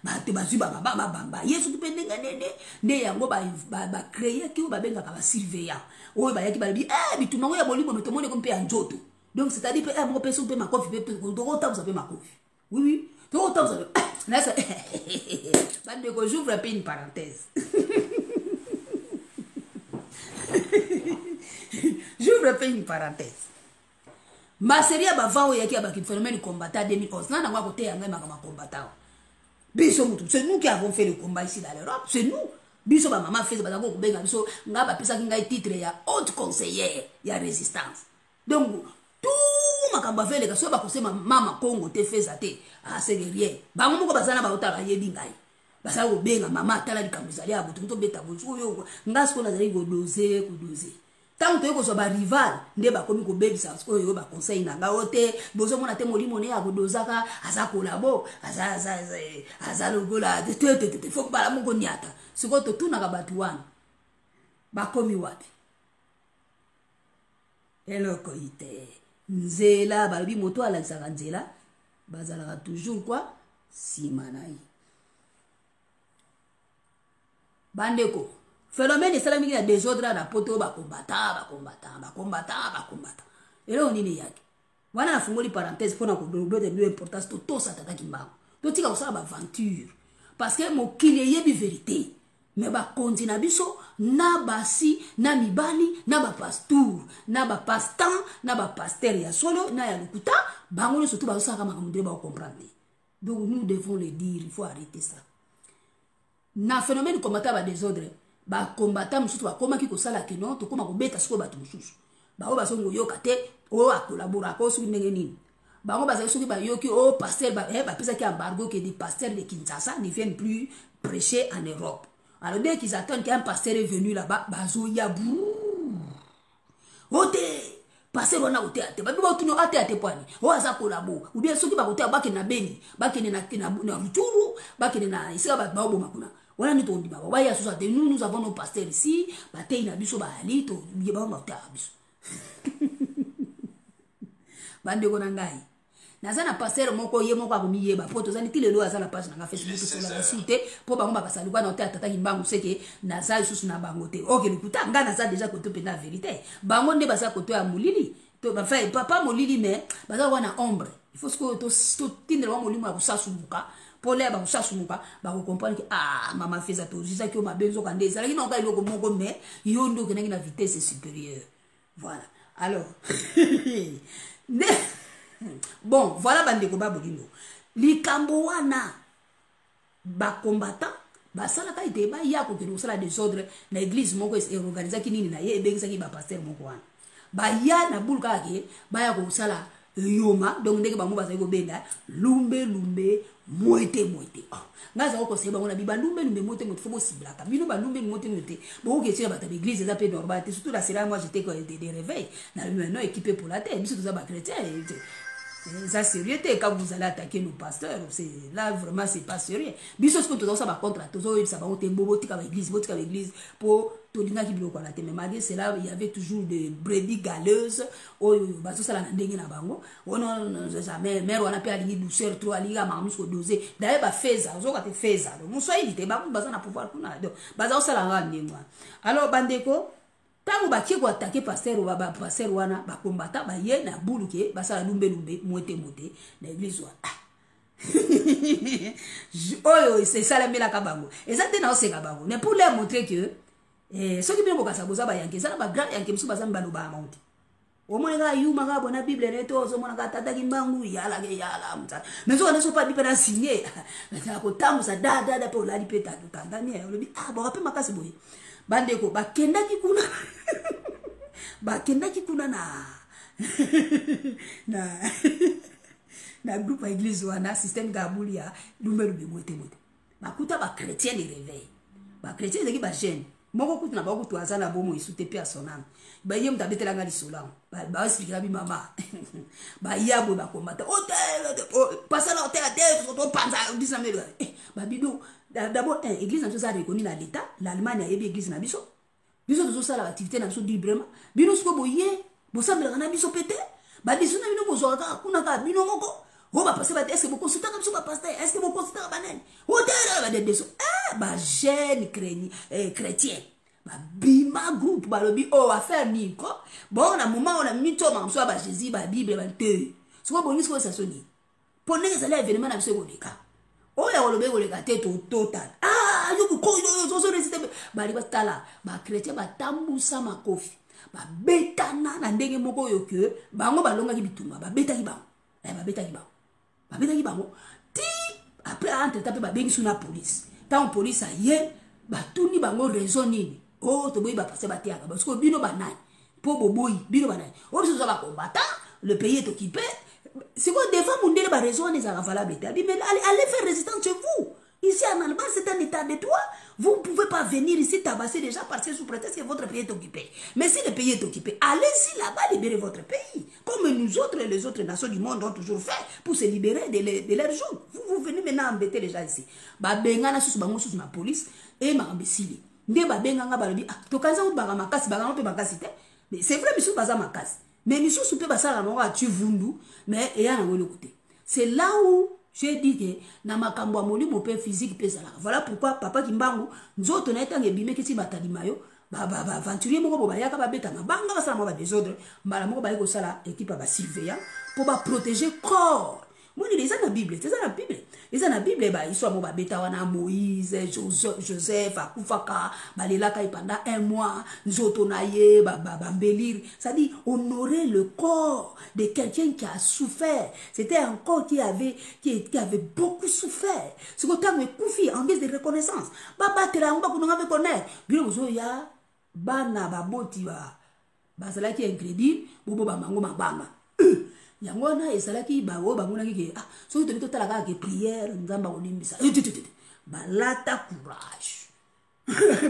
ba te ba zuba ba bamba yesu tupendenga nene ne yango ba créer ki ba benga ka ba surveillant o ba yaki ba bi bitumango ya bolimo metomone ko mpe ya nzoto. Donc c'est-à-dire que mon personne peut ma coffre peut autant vous avez ma coffre. Oui, autant vous avez. Là ça. J'ouvre un peu une parenthèse. J'ouvre un peu une parenthèse. Ma série a bavao yaki abaki phénomène combattant 2011. Nana ngwa côté yanga ma combattant. Biso mutu, c'est nous qui avons fait le combat ici dans l'Europe, c'est nous. Biso ba maman fait ba ko benga biso nga ba pesa kinga titre ya haute conseillère ya résistance. Donc tout makambo aveleka so bakosema mama Congo te feza te c'est rien bango moko bazana ba otala yebi ngai basala ko benga mama atala likambo zali abo to beta bozo yo ngasi ko nazali ko doser tant que ko ba rival nde ba komi ko bebisa ko yo ba conseil na nga ote bozo mona te molimo ne ya ko dozaka aza kolabo aza logola te faut ba la moko niata siko to tuna ka batu wana ba komi wapi eloko ite nzela balobi moto alakisaka nzela bazalaka toujours quoi simanai bandeko phénomène esalamiki na désordre na poto bakombata eloko nini yake wana nafungoli parenthèse mpona kodobete ndio importance totosa tata kimbango totika kosala baventure parce que mokili eyebi vérité mais bakonzi na biso na basi na mibali na bapastour na bapastan na bapaster ya solo na ya lokuta bango nyonso tu bazosalaka makambo nde bakomprendre. Donc nous devons le dire, il faut arrêter ça. Na phénomène combattant ba désordre ba combattant mususu ba koma ki kosala keno to koma ko beta siko bato mususu ba o ba songo yoka te o a collaborer ko su ndenge nini ba ngo ba za soki ba yoki o pasteur ba pesa ki embargo que des pasteurs de Kinshasa ne viennent plus prêcher en Europe. Alors dès qu'ils attendent qu'un pasteur est venu là-bas, bazo yabou. Ote, pasteur wana ote ate, ba biba otuno ate ate pwani. O aza kolabo. Ou bien soki ba ote ba ke na Beni, ba ke na Rutshuru, ba ke na isika ba obo makuna. Wana nito ndi baba. Wa ya sosa de nous avons nos pasteurs ici, ba te ina biso ba ali to biba ba ote biso. Bande ko na ngai. Nazana passer moko ye moko akomiye ba poto zani tilelo azana page na Facebook sur la suite po bango bakasali kwa na hotel tata kimbangu seke nazali susu na bango te oke likuta nga naza déjà côté pe na vérité bango nde basa côté ya molili to ba fa papa molili mais baza wana ombre il faut que to tindre wa molimo ya kusasumuka po le ba kusasumuka ba ko comprendre que mama feza to jisa ki o mabenzo kande ezala ki na ka iloko moko mais yo ndo kenaki na vitesse supérieure voilà alors bon, voilà bandeko ba bolindo. Likambo wana ba combattant ba sala ka ite ba ya ko kino sala désordre na église moko e organiser ki nini na ye ebengisa ki ba pasteur moko wana. Ba ya na bulka ke ba ya ko sala yoma donc ndenge bango ba sa ko benda lumbe moite. Ngaza ko se bango na biba lumbe moite faut siblaka. Bino ba lumbe moite. Bon que c'est ba ta église za pe normal surtout la série moi j'étais des réveils na maintenant équipé pour la terre biso za ba chrétien. Ça sérieux quand vous allez attaquer nos pasteurs c'est là vraiment c'est pas sérieux biso ce que tout ça va contre tout ça va monter bobo tika l'église pour tolinga ki biloko la mais malgré cela il y avait toujours des brebis galeuses oh baso sala na ndenge na bango ono jamais mère on a pas ali douceur trop ali ga mamus ko doser d'ailleurs ba feza zo ka te feza donc so éviter ba baza na pouvoir kuna donc baza sala nga ndengwa alors bandeko tango baki ko attaquer pasteur ou ba pasteur wana ba combattant ba ye na buluke ba sala lumbe moite na église wana oyo c'est ça la mela kabango exactement na oseka bango mais pour leur montrer que ceux qui bien bokasa boza ba yanke ça ba grand yanke biso baza mbalo ba monte o mona ga yuma ga bona bible neto zo mona ga tata kimbangu yala mutsa mais zo na so pas bible na signé na ko tambusa da po la lipeta to tandania olobi bo rape makasi boye bandeko bakendaki kuna na groupe église wana système gabuli ya lumbe moite bakuta ba chrétien de réveil ba chrétien de ba jeune moko kutu na ba kutu azana bomo isute pe asonana ba yem tabetela ngali sola ba expliquer bi mama ba yabo ba komata pasala hotel to panza disamelo ba bido d'abord église na ça reconnu na l'état l'Allemagne a yebi église na biso to ça l'activité na biso librement bino sko boye bo sambela na biso pété ba biso na bino bozo ka kuna ka bino moko o ba passer ba est-ce que vous consultez comme ça ba pasteur est-ce que vous consultez ba nen hotel ba de deso ba jeune chrétien ba bima groupe ba lobi affaire ni ko bon na moment on a mis to ma so ba Jésus ba Bible ba te so bo ni so ça soni pour ne ça l'événement na biso ko deka o ya olobe ko leka te total yo ko yo so resiste ba li ba tala ba chrétien ba tambusa makofi ba betana na ndenge moko yo ke bango balonga ki bitumba ba betaki bango ti après entre tape ba bengi suna police tant police aye ba tuni bango raison nini to boyi ba passer ba tiaka parce que bino banani po boboyi bino banani o biso za ba combattant le pays est occupé. C'est quoi, des fois, mon délai va raison, les valable. Mais allez faire résistance chez vous. Ici en Allemagne, c'est un état de droit. Vous ne pouvez pas venir ici tabasser déjà parce que sous prétexte que votre pays est occupé. Mais si le pays est occupé, allez-y là-bas libérer votre pays. Comme nous autres et les autres nations du monde ont toujours fait pour se libérer de leurs gens. Vous venez maintenant embêter les gens ici. Bengana sous bango sous ma police et ma ambissili. Nde benganga balobi to kanza ou baga makasi baga on peut makasi te. Mais c'est vrai monsieur baza makasi. Mais nous sous peut passer la mort à tu vundu mais et à le côté. C'est là où j'ai dit que na makambo amoli mon père physique pesa là. Voilà pourquoi papa Kimbangu nzoto na etange bime kiti batali mayo ba aventurier moko bo bayaka ba beta na banga basala mo ba désordre mbala moko ba ko sala équipe ba surveillant pour ba protéger corps. Moi les ça na Bible, c'est ça la Bible. Les ça na Bible ba histoire mo ba beta wana Moïse, Joseph akufaka balelaka pendant 1 mois nzoto na ye ba mbelire. Ça dit honorer le corps de quelqu'un qui a souffert. C'était un corps qui avait beaucoup souffert. C'est que tant me koufi en guise de reconnaissance. Ba batela ngba kunanga be connaître. Bilo zo ya bana ba boti ba sala qui est incroyable bobo ba mango mabanga. Yangona esalaki bawo bamona ki ah so to tala ka ke prière nzamba olimbisa balata courage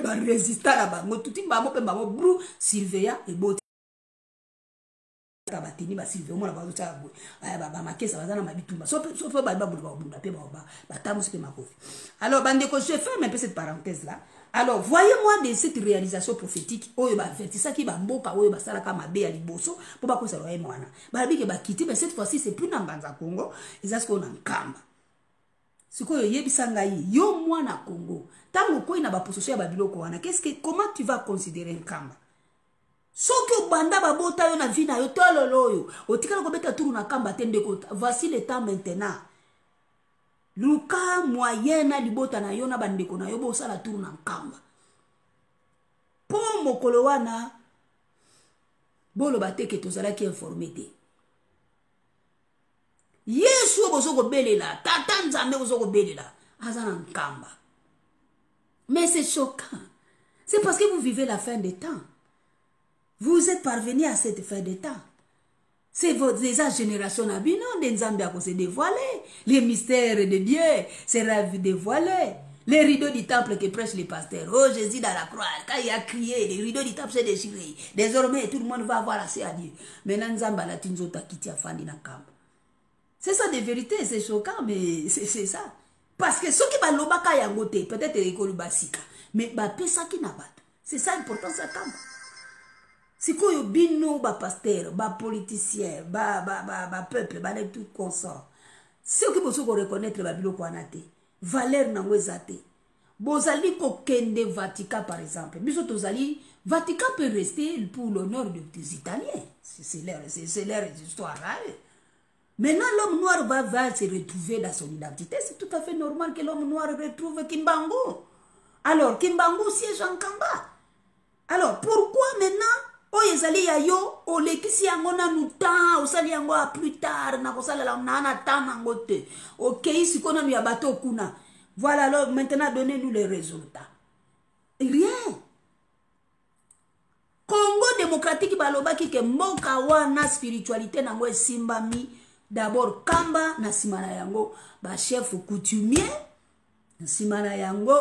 ba résister na bango tuti bango pe bango bru surveiller et boti batini ba surveiller mona ba tsa bo aya ba makesa bazana mabitumba so ba bunda pe ba tamu pe makofi. Alors bande ko je ferme un peu cette parenthèse là. Alors, voyez-moi de cette réalisation prophétique, oyo ba vertisa ki ba mboka oyo ba sala ka mabe ya liboso, po ba ko sa roye mwana. Ba bi ke ba kiti, mais cette fois-ci c'est plus dans Banza Congo, ils ont na nkamba. Siko yo yebisa ngai, yo mwana Congo, tango ko ina ba pososo ya ba biloko wana, comment tu vas considérer nkamba? Soki obanda ba bota yo na vie na yo tololo yo, otikala ko beta turu na kamba tende ko, voici le temps maintenant. Luka moyena libota na yo na bandeko na yo bosala tour na nkamba. Po mokolo wana bolo bateke tozala ki informé te. Yesu bozo ko belela, tata nzambe bozo ko belela, aza na nkamba. Mais c'est choquant. C'est parce que vous vivez la fin des temps. Vous êtes parvenu à cette fin des temps. C'est votre génération abino de Nzambia qu'on s'est dévoilé. Les mystères de Dieu sera dévoilé. Les rideaux du temple que prêchent les pasteurs. Oh Jésus dans la croix, quand il a crié, les rideaux du temple s'est déchiré. Désormais, tout le monde va avoir accès à Dieu. Maintenant, Nzamba la tinzota kiti afandi na kamba. C'est ça de vérité, c'est choquant, mais c'est ça. Parce que ceux qui va l'obaka yangote, peut-être école basika, mais ba pesa qui n'a pas. C'est ça l'important, ça kamba. Si quoi bino ba pasteur, ba politicien, ba peuple, ba tout consort. Si qui besoin qu'on reconnaître ba bilo ko anate, valeur na ngwezate. Bozali ko kende Vatican par exemple. Biso tozali Vatican peut rester pour l'honneur des Italiens. C'est leur histoire. Hein? Maintenant l'homme noir va se retrouver dans son identité, c'est tout à fait normal que l'homme noir retrouve Kimbangu. Alors Kimbangu siège en Kamba. Alors pourquoi maintenant oyezali ya yo olekisi yango na nuta osali yango a plus tard na kosala la nana tana ngote OK siko na ya bato kuna. Voilà, alors maintenant donnez-nous les résultats. Rien. Congo démocratique balobaki ke mboka wana spiritualité nango esimbami d'abord kamba na simana yango ba chef coutumier na simana yango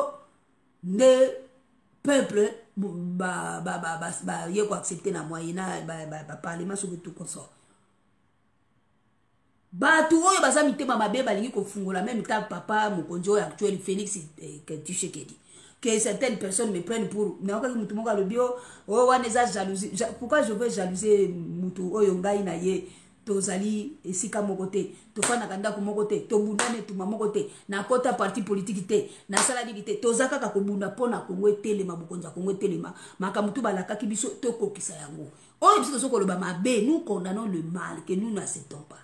de peuple il faut accepter la moyenne parlement sur tout comme ça. Batu oyo baza mitema mabe balingi ko fungola même temps papa mokonjo actuel Félix Tshisekedi que certaines personnes me prennent pour na ko mutu moka le bio o wana za jalousie. Pourquoi je veux jalouser mutu oyo ngai na ye tozali esika mokote tofana kanda ko mokote to bundane tuma mokote na kota parti politique te na sala digite tozaka ka ko bunda pona Kongo etelema bokonza Kongo etelema makamutu balaka ki biso to kokisa yango oyo biso soko loba mabe. Nous condamnons le mal que nous n'acceptons pas.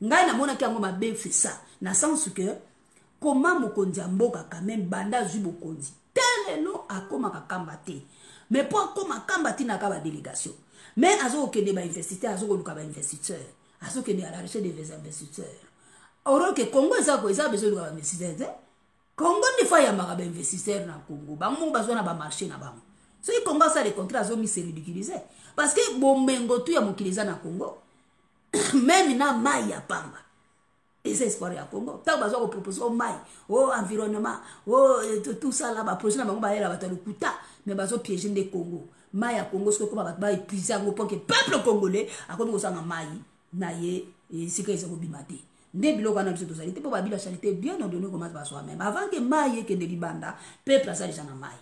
Ngai na mona ki yango mabe fait ça na sens que comment mokonzi mboka quand même banda zu bokonzi tel no akoma kakamba te mais pour koma kamba tina ka ba délégation. Mais azo okende ba investisseur azo koluka ba investisseur azo kende à la recherche des investisseurs. Or que Congo ça ko ça besoin de ba investisseurs. Congo ne fa ya maka ba investisseur na Congo ba mo bazwa na ba marché na ba. So Congo ça les contrats azo mi se ridiculiser parce que bomengo tu ya mokiliza na Congo même na mai ya pamba. Et c'est espoir ya Congo. Tant que propose au mai, au environnement, tout ça là, projet na bango ba yela bato le kuta, mais bazo piéger des Congo. Mai ya Congo, ce que comme ba épuiser ngo pour que peuple congolais a comme ça na mai na ye et c'est que ils ont bimate. Ndé biloko na biso to salité pour ba bila charité bien ordonné comment ba soi-même. Avant que mai que de libanda, peuple ça déjà na mai.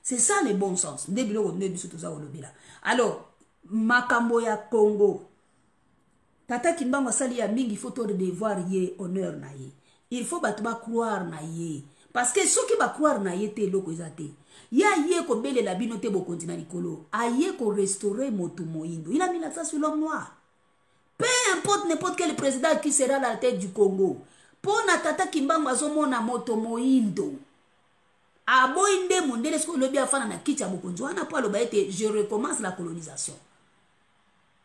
C'est ça le bon sens. Ndé biloko ndé biso to za olobila. Alors, makambo ya Congo. Tata Kimbangu asali ya mingi, il faut te devoir ye honneur na ye. Il faut batuma croire na ye. Parce que ceux qui va croire na ye te loko ezate. Ya ye ko bele la bino te bo kontina likolo. A ye ko restaurer moto moindo. Il a mis l'accent sur l'homme noir. Peu importe n'importe quel président qui sera à la tête du Congo. Pour na Tata Kimbangu azomona moto moindo. Aboinde mondele ce que le bien fana na kicha bokonzo. Ana po aloba ete je recommence la colonisation.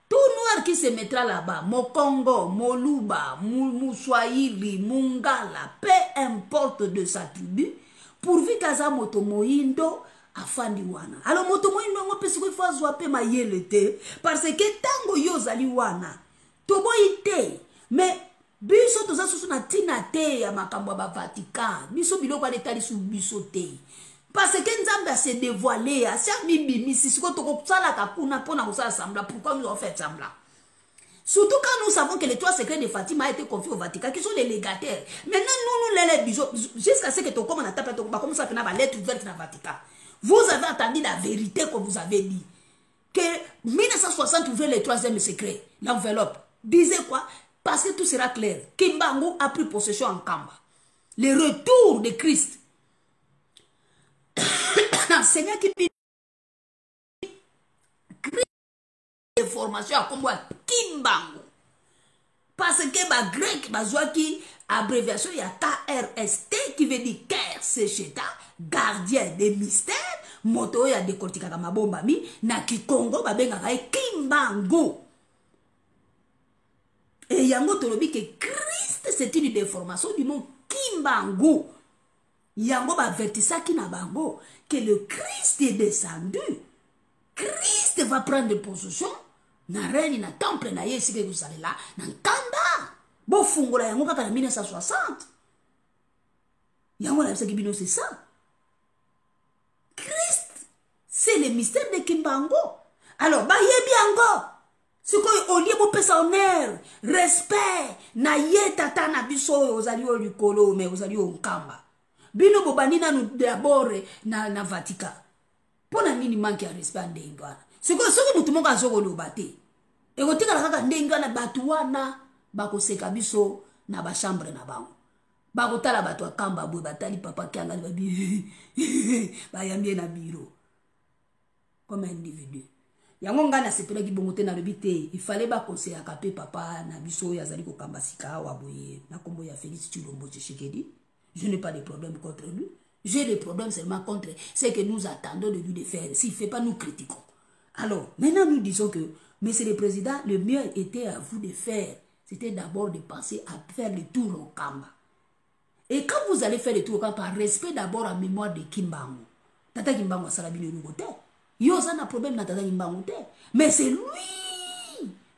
Tout noir qui se mettra là-bas, Mokongo, Moluba, Mouswahili, Mungala, peu importe de sa tribu, pourvu kaza moto moindo afandi wana. Alors moto moindo ngo pesi ko faut zwape mayele te parce que tango yo zali wana. Tobo ite, mais biso toza susu na tina te ya makambo ba Vatican. Biso biloko aletali su biso te. Parce que Nzambe a se dévoilé, a se mibimi, si ce que tu as la kapuna pour nous assembler, pourquoi nous avons fait semblant? Surtout quand nous savons que les trois secrets de Fatima a été confiés au Vatican, qui sont les légataires. Maintenant, nous les bisous, jusqu'à ce que tu commences à taper, tu commences à faire la lettre ouverte dans le Vatican. Vous avez entendu la vérité que vous avez dit. Que 1960 ouvrait le troisième secret, l'enveloppe. Disait quoi? Parce que tout sera clair. Kimbangu a pris possession en Kamba. Le retour de Christ. Seigneur qui crée des formations comme Kimbangu. Parce que les Grecs, qui abréviation, il y a KRST qui veut dire Kersecheta, gardien des mystères. Moto ya décortica comme bomba mi na Kikongo babenga Kimbangu. Et yango tolobi que Christ c'est une déformation du nom Kimbangu. Yango ba vertisa ki na bango que le Christ est descendu. Christ va prendre possession na reine na temple na yesi ke kusale la na nkanda. Bo fungola yango kaka na 1960. Yango la ki bino c'est ça. Christ c'est le mystère de Kimbangu. Alors ba yebi yango. C'est quoi au lieu de pesa honneur, respect na ye tata na biso ozali o likolo mais ozali o nkamba. Bino bobani na d'abord na Vatican. Pona nini manque ya respect ndengwana. Siko soki mutu moko azoko lobate. E kotika la kaka ndengwana batu wana bakoseka biso na ba chambre na bango. Bakotala batu akamba boy batali papa kyanga babi. Bayambie na bureau. Comme un individu. Yango ngana sepela ki bongote na lebite. Il fallait ba conseiller akape papa na biso yazali ko kamba sika wa boye. Na kombo ya Félix Tshilombo Tshisekedi. Je n'ai pas de problème contre lui. J'ai des problèmes seulement contre ce que nous attendons de lui de faire. S'il ne fait pas, nous critiquons. Alors, maintenant, nous disons que, monsieur le président, le mieux était à vous de faire. C'était d'abord de penser à faire le tour au Kamba. Et quand vous allez faire le tour au Kamba, par respect d'abord à mémoire de Kimbangu. Tata Kimbangu a salabi le nouveau terre. Yosa n'a problème na Tata Kimbangu terre. Mais c'est lui.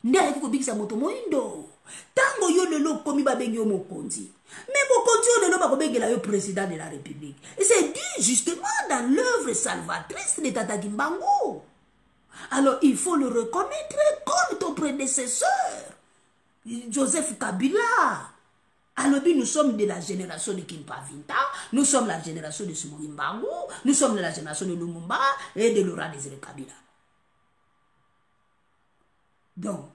N'a pas dit que ça moto moindo. Tango yo lelo komi babengi yo mokonzi. Mais mokonzi yo lelo bakobengi la yo président de la République. Et c'est dû justement dans l'œuvre salvatrice de Tata Kimbangu. Alors il faut le reconnaître comme ton prédécesseur, Joseph Kabila. Alors nous sommes de la génération de Kimpavinta, nous sommes la génération de Simon Kimbangu, nous sommes de la génération de Lumumba et de Laurent Désiré Kabila. Donc,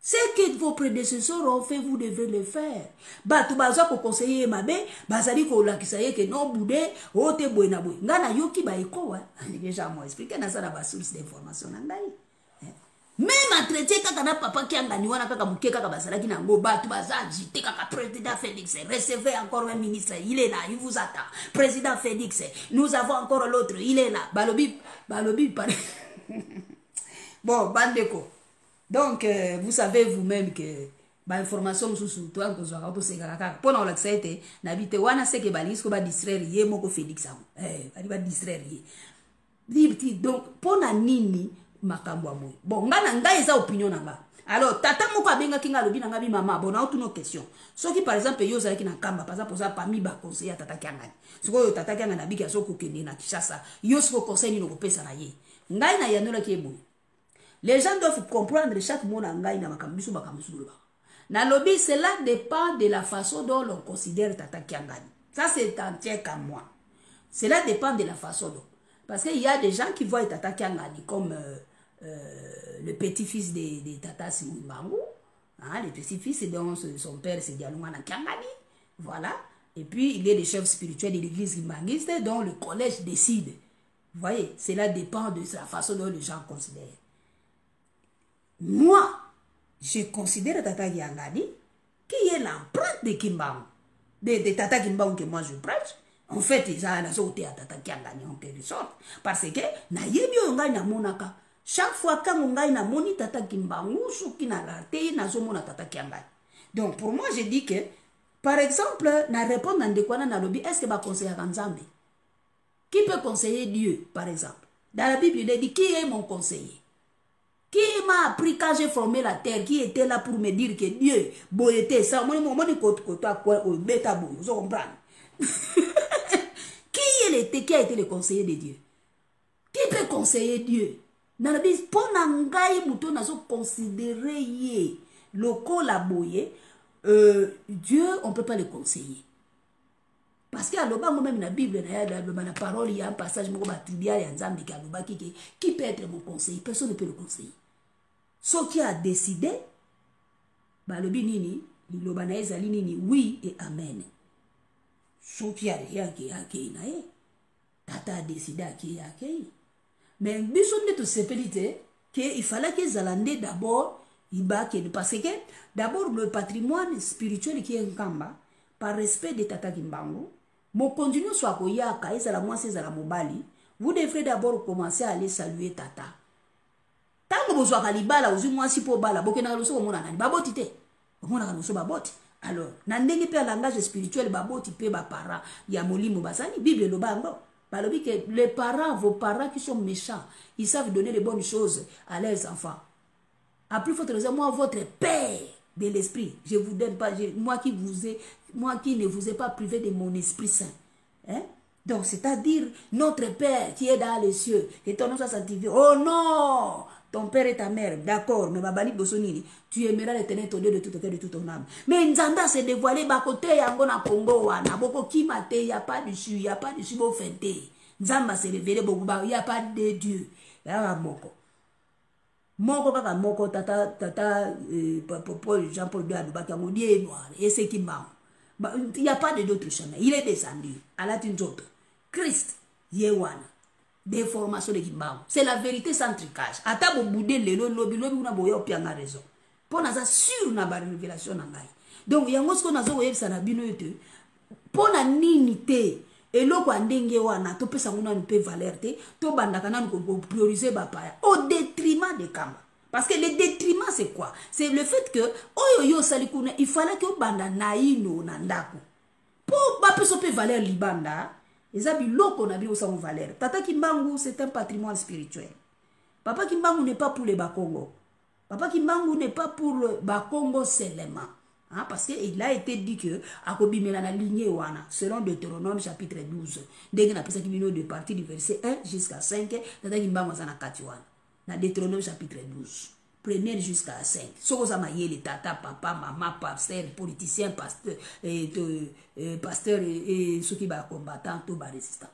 ce que vos prédécesseurs ont fait, vous devez le faire. Batu baza ko conseiller mabe, bazali ko lakisaye que non boudé, o te buena boy. Ngana yoki ba eko wa. Déjà moi expliquer na ça la source d'information nandai. Même entretien kaka na papa ki angani wana kaka muke kaka bazalaki na ngo batu baza agité kaka président Félix, recevez encore un ministre, il est là, il vous attend. Président Félix, nous avons encore l'autre, il est là. Balobi parle. Bon, bandeko. Donc, vous savez vous-même que l'information sous toi, que c'est pendant l'accepter, n'habite wana c'est que balis ko ba distraire yé moko Félix am. Va distraire yé. Donc, pona nini makambo amoy. Bon, ngana ngai eza opinion nanga. Alors, tata moko abenga kinga lobi na ngabi mama, bon, on a une question. Ce qui, par exemple, yo zaki na kamba, par exemple, ça parmi ba conseiller tata kiangani. Ce que tata kiangani na biki aso kokende na Kishasa, yo ce conseil ni no kopesa na ye. Ngai na yanola ki eboy. Les gens doivent comprendre chaque mot na ngai na makambiso bakambiso lo ba. Na lobby, cela dépend de la façon dont l'on considère tata kiangani. Ça c'est entier comme moi. Cela dépend de la façon dont. Parce qu'il y a des gens qui voient tata kiangani comme le petit-fils de Tata Simbangu, hein, le petit-fils dont son père c'est Dialoumana Kiangani, voilà. Et puis il est le chef spirituel de l'église Kimbangiste dont le collège décide. Vous voyez, cela dépend de la façon dont les gens considèrent. Moi, je considère Tata Kiangani qui est l'empreinte de Kimbangu, de Tata Kimbangu que moi je prêche. En fait, ils ont été à Tata Kiangani en quelque sorte. Parce que, na yebi onga na monaka. Chaque fois que ngai na moni tata Kimbangu, souki na rate, na zomo na tata Kiangani. Donc pour moi, je dis que, par exemple, na répondre à Ndekwana na lobby, est-ce que va conseiller Nzambe? Qui peut conseiller Dieu, par exemple? Dans la Bible, il dit, qui est mon conseiller? Qui m'a appris quand j'ai formé la terre, qui était là pour me dire que Dieu, boyete, ça, moi, vous comprenez? Qui a été le conseiller de Dieu? Qui peut conseiller Dieu? Dans la Bible, pour n'angai mouton nazo considérer yé loko la boye, Dieu on peut pas le conseiller. Parce que aloba même dans la Bible na la parole il y a un passage moko batubia ya Nzambe ka aloba qui peut être mon conseiller? Personne ne peut le conseiller. Ce qui a décidé ba lobi nini liloba na ezali nini oui et amen. Ce qui a rien qui a na ye tata a décidé qui a qui. Mais il tout sepelité qu'il fallait que Zalande d'abord parce que d'abord le patrimoine spirituel qui est en Kamba par respect de Tata Kimbangu mon continue soit koyaka et la moi c'est la mobali vous devrez d'abord commencer à aller saluer Tata tant que vous avez libala vous moi si pour bala bokena loso mona nani baboti te mona loso baboti alors na ndenge pe langage spirituel baboti pe ba para ya molimo basani Bible lo bango. Que les parents, vos parents qui sont méchants, ils savent donner les bonnes choses à leurs enfants. À plus forte raison, moi, votre père de l'esprit, je vous donne pas, moi qui ne vous ai pas privé de mon esprit saint. Hein? Donc, c'est-à-dire, notre père qui est dans les cieux, que ton nom soit sanctifié. Oh non! Ton père et ta mère, d'accord, mais Babali Bosonini, tu aimeras l'éternel ton Dieu de tout ton cœur, de toute ton âme. Mais Nzanda s'est dévoilé, Bakote, Yangona Congo, Naboko Kimate, il n'y a pas dessus, il n'y a pas dessus, beau fêter. Nzamba s'est révélé, il n'y a pas de Dieu. Là, Moko. Moko, kaka, Moko, Tata, Jean-Paul II, Adoubaki, Dieu est noir, et c'est qui m'a. Il n'y a pas d'autre chemin. Il est descendu à la Tinzoto. Christ, Yewana. Des formations de Kimbangu. C'est la vérité sans tricage. Ata bo boudé le lobi na boya opianga raison. Pour na sûr na ba révélation na ngai. Donc yango sko na zo yebisa na bino yote. Pour na nini te eloko ndenge wana to pesa ngona mpe valeur te to bandaka na ko prioriser ba paya au détriment de Kamba. Parce que le détriment c'est quoi? C'est le fait que oyo yo salikuna il fallait que banda naino na ndako. Pour ba peso pe valeur libanda. Les habits qu'on a vu au valeur. Tata Kimbangu, c'est un patrimoine spirituel. Papa Kimbangu n'est pas pour les Bakongo. Papa Kimbangu n'est pas pour le Bakongo seulement. Hein, parce qu'il a été dit que Akobi Melana lignée wana, selon Deutéronome chapitre 12. Dès qu'on a pensé qu'il y a de partir du verset 1 jusqu'à 5, Tata Kimbangu zana katiwana. Dans Deutéronome chapitre 12. Première jusqu'à 5. Ce que ça m'a dit, les tata, papa, maman, pasteur, politicien, pasteur, pasteur et ceux qui sont combattants, tout bas résistant.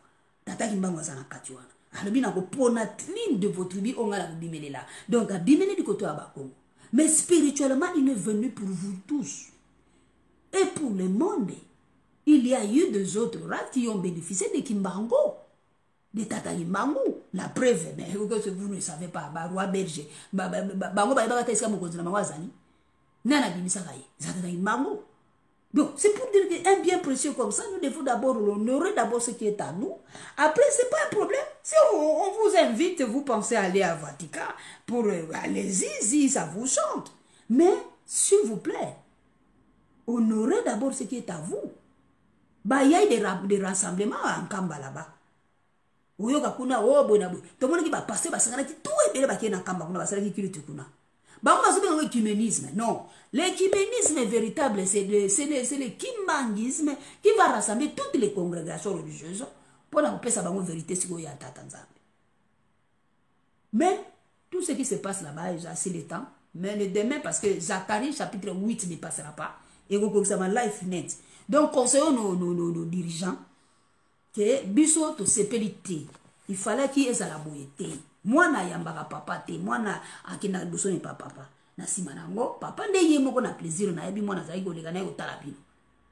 Tata qui m'a dit katiwana. Alors bien ko pona ligne de votre vie on a la bimele là. Donc à bimele du côté à Bakongo. Mais spirituellement, il est venu pour vous tous. Et pour le monde, il y a eu deux autres races qui ont bénéficié de Kimbangu. De Tata Kimbangu. La preuve, mais vous ne savez pas, roi berger. Bango ba teska mokonzi na mawazani. Nana bimisa kai. Tata Kimbangu. Donc, c'est pour dire qu'un bien précieux comme ça, nous devons d'abord honorer d'abord ce qui est à nous. Après, c'est pas un problème. Si on vous invite, vous pensez aller à Vatican, pour allez-y, si ça vous chante. Mais, s'il vous plaît, honorez d'abord ce qui est à vous. Bah, il y a des rassemblements en Kamba là-bas. Oyo kakuna, oh, bonabu. Tout le monde qui va passer, bah, ça va tout est bien, bah, qui est en Kamba, bah, ça va qui est kuna. Bango bazobenga l'écuménisme. Non. L'écuménisme véritable, c'est le kimbangisme qui va rassembler toutes les congrégations religieuses pour la paix, ça va vérité si vous y a Tanzanie. Mais tout ce qui se passe là-bas, c'est le temps. Mais le demain, parce que Zacharie chapitre 8 ne passera pas. Et vous ça va life net. Donc, conseillons nos dirigeants que biso to sepelité. Il fallait qu'il y ait à la boyété. Moi, na yambaka papa te. Moi, na akina doso ne papa. Na simanango. Papa nde ye moko na plaisir na yebi moi na zaïgo le gana yo talabino.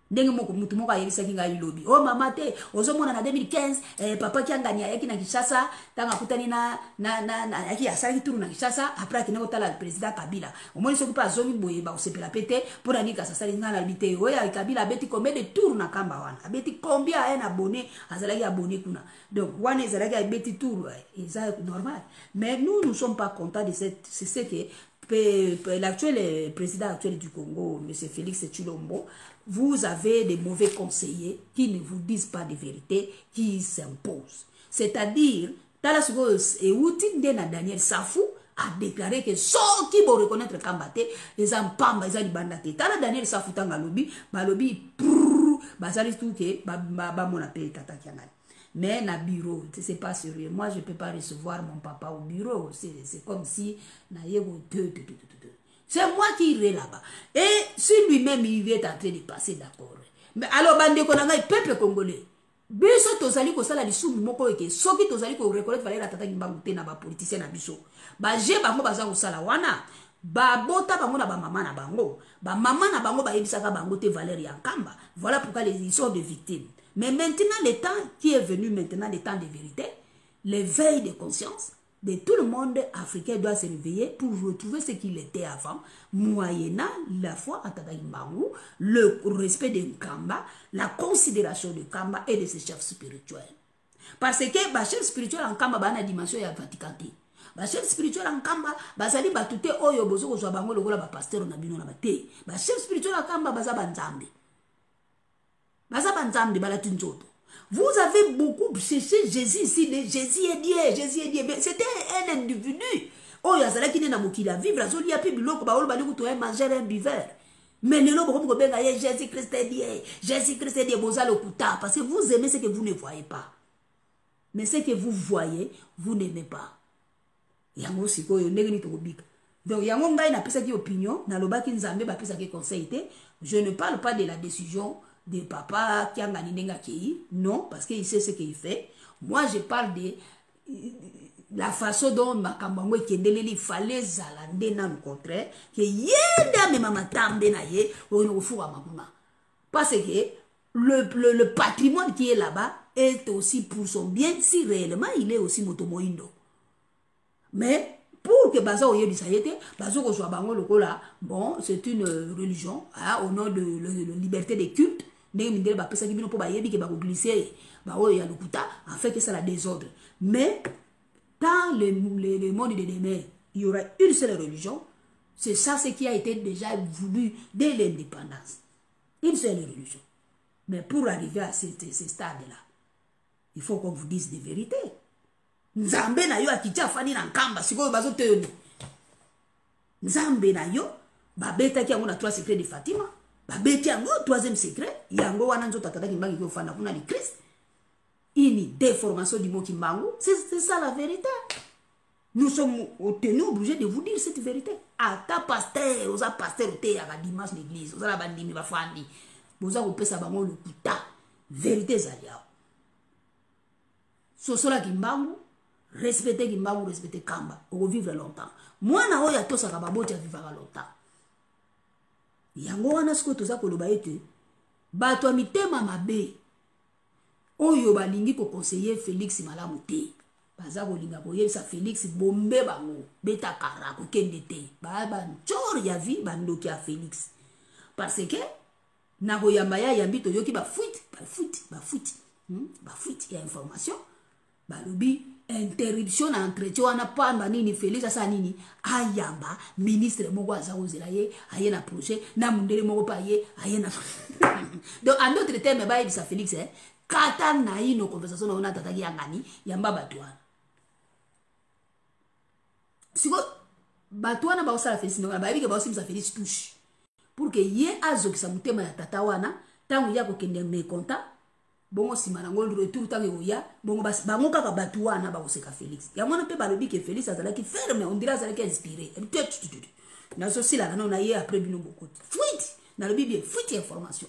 Ndenge moko mutu moko ayebisa kinga lilobi. Oh mama te, ozomona na 2015 papa ki angani ayaki na Kinshasa, tanga kutani na yaki asali turu na Kinshasa, après ki neko tala le président Kabila. Omoni soki pa zomi boye ba osepela pete pour ani ka sasali ngana libite. Oya Kabila abeti combien de tours na kamba wana. Abeti combien un abonné, azalaki abonné kuna. Donc wana ezalaki abeti tour, c'est normal. Mais nous sommes pas contents de cette c'est ce que l'actuel président actuel du Congo, M. Félix Tshilombo, vous avez des mauvais conseillers qui ne vous disent pas de vérité, qui s'imposent. C'est-à-dire, Talasgo et Outindena Daniel Safou a déclaré que ceux qui vont reconnaître Kambate, les Ampamba, les Alibandate, Tala Daniel Safou Tangalobi, Balobi, Basalis Touke, Bamonapé, Tatakiangal. Mais na bureau, c'est pas sérieux. Moi, je ne peux pas recevoir mon papa au bureau. C'est comme si c'est moi qui irai là-bas. Et si lui-même, il est en train de passer d'accord. Mais alors, bande konanga, peuple congolais. Biso tozali ko sala lisumu moko eke soki tozali ko reconnaître valeur tata ngimbangu te na ba politicien na biso. Ba je bango baza ko sala wana. Ba bota bango na ba mama na bango. Ba mama na bango ba yebisaka bango te valeur ya nkamba. Voilà pourquoi ils sont des victimes. Mais maintenant, le temps qui est venu maintenant, le temps de vérité, l'éveil de conscience de tout le monde africain doit se réveiller pour retrouver ce qu'il était avant, moyennant la foi en Tata Ngimbangu, le respect de Nkamba, la considération de Nkamba et de ses chefs spirituels. Parce que les chefs spirituels en Nkamba, il y a une dimension Vatican. Les chefs spirituels en Nkamba, bazali batute oyo bozo ko bango lokola ba pasteur na bino na bate. Les chefs spirituels en Nkamba baza banzambe. Vous avez beaucoup cherché Jésus ici, Jésus est Dieu, Jésus est Dieu. C'était un individu. Oh, il y a ça qui n'est pas qui la vivre, il y a plus de l'eau, il y a manger un buveur. Mais le lobo, Jésus-Christ est Dieu, Jésus-Christ est Dieu, parce que vous aimez ce que vous ne voyez pas. Mais ce que vous voyez, vous n'aimez pas. Donc, il y a une opinion, je ne parle pas de la décision de papa qui a gagné non, parce qu'il sait ce qu'il fait. Moi, je parle de la façon dont Makambango et Kendele fallait zalander dans le contraire, que yéda me mama tambe na ye, on fout à Makuna. Parce que le patrimoine qui est là-bas est aussi pour son bien, si réellement il est aussi motomoindo. Mais pour que Baza Oye Bisayete, Bazo Koswa Bango Lokola, bon, c'est une religion, hein, au nom de la liberté des cultes. Mais en fait que ça la désordre. Mais dans le monde de demain, il y aura une seule religion. C'est ça ce qui a été déjà voulu dès l'indépendance. Une seule religion. Mais pour arriver à ce stade-là, il faut qu'on vous dise des vérités. Nzambe na yo akitia fani na nkamba sikoyo bazo teyoni. Nzambe na yo babeta ki yango na 3 secrets de Fatima. Babeti yango troisième secret, yango wana nzo tatata Kimbangu ko fana kuna ni Christ. Une déformation du mot Kimbangu, c'est ça la vérité. Nous sommes tenus obligés de vous dire cette vérité. Ata pasteur, oza pasteur te ya dimanche l'église, oza la bandimi ba fandi. Boza ko pesa bango le kuta. Vérité zalia. Sosola Kimbangu, respecter Kimbangu, respecter Kamba, on vivre longtemps. Moi na oya to saka baboti ya vivre longtemps. Yango wana siko toza koloba ete bato mitema mabe oyo balingi ko conseiller Félix malamu te baza kolinga koyebisa Félix bombe bango beta kara ko kende te ba njor ya vie bandoki ya Félix parce que na koyamba ya yambi to yoki ba fuite ya information balobi interruption na entretien wana pamba nini Félix asa nini ayamba ministre moko aza kozela ye aye na projet na mundele moko pa ye aye na donc en d'autres termes ba yebisa Félix kata na ino conversation na ona tataki yangani yamba batwana siko Batouana ba osala Félix ndongo ba yebike ba osimisa Félix touche pour que ye azokisa mutema ya tata wana tangu ya kokende mekonta bongo sima nango retour tango ya bongo bango kaka batouana ba oseka Félix ya mwana pe balobi ke Félix azalaki ferme on dirait azalaki inspiré na so sila na ye après bino bokoti fuite na lobi bien fuite information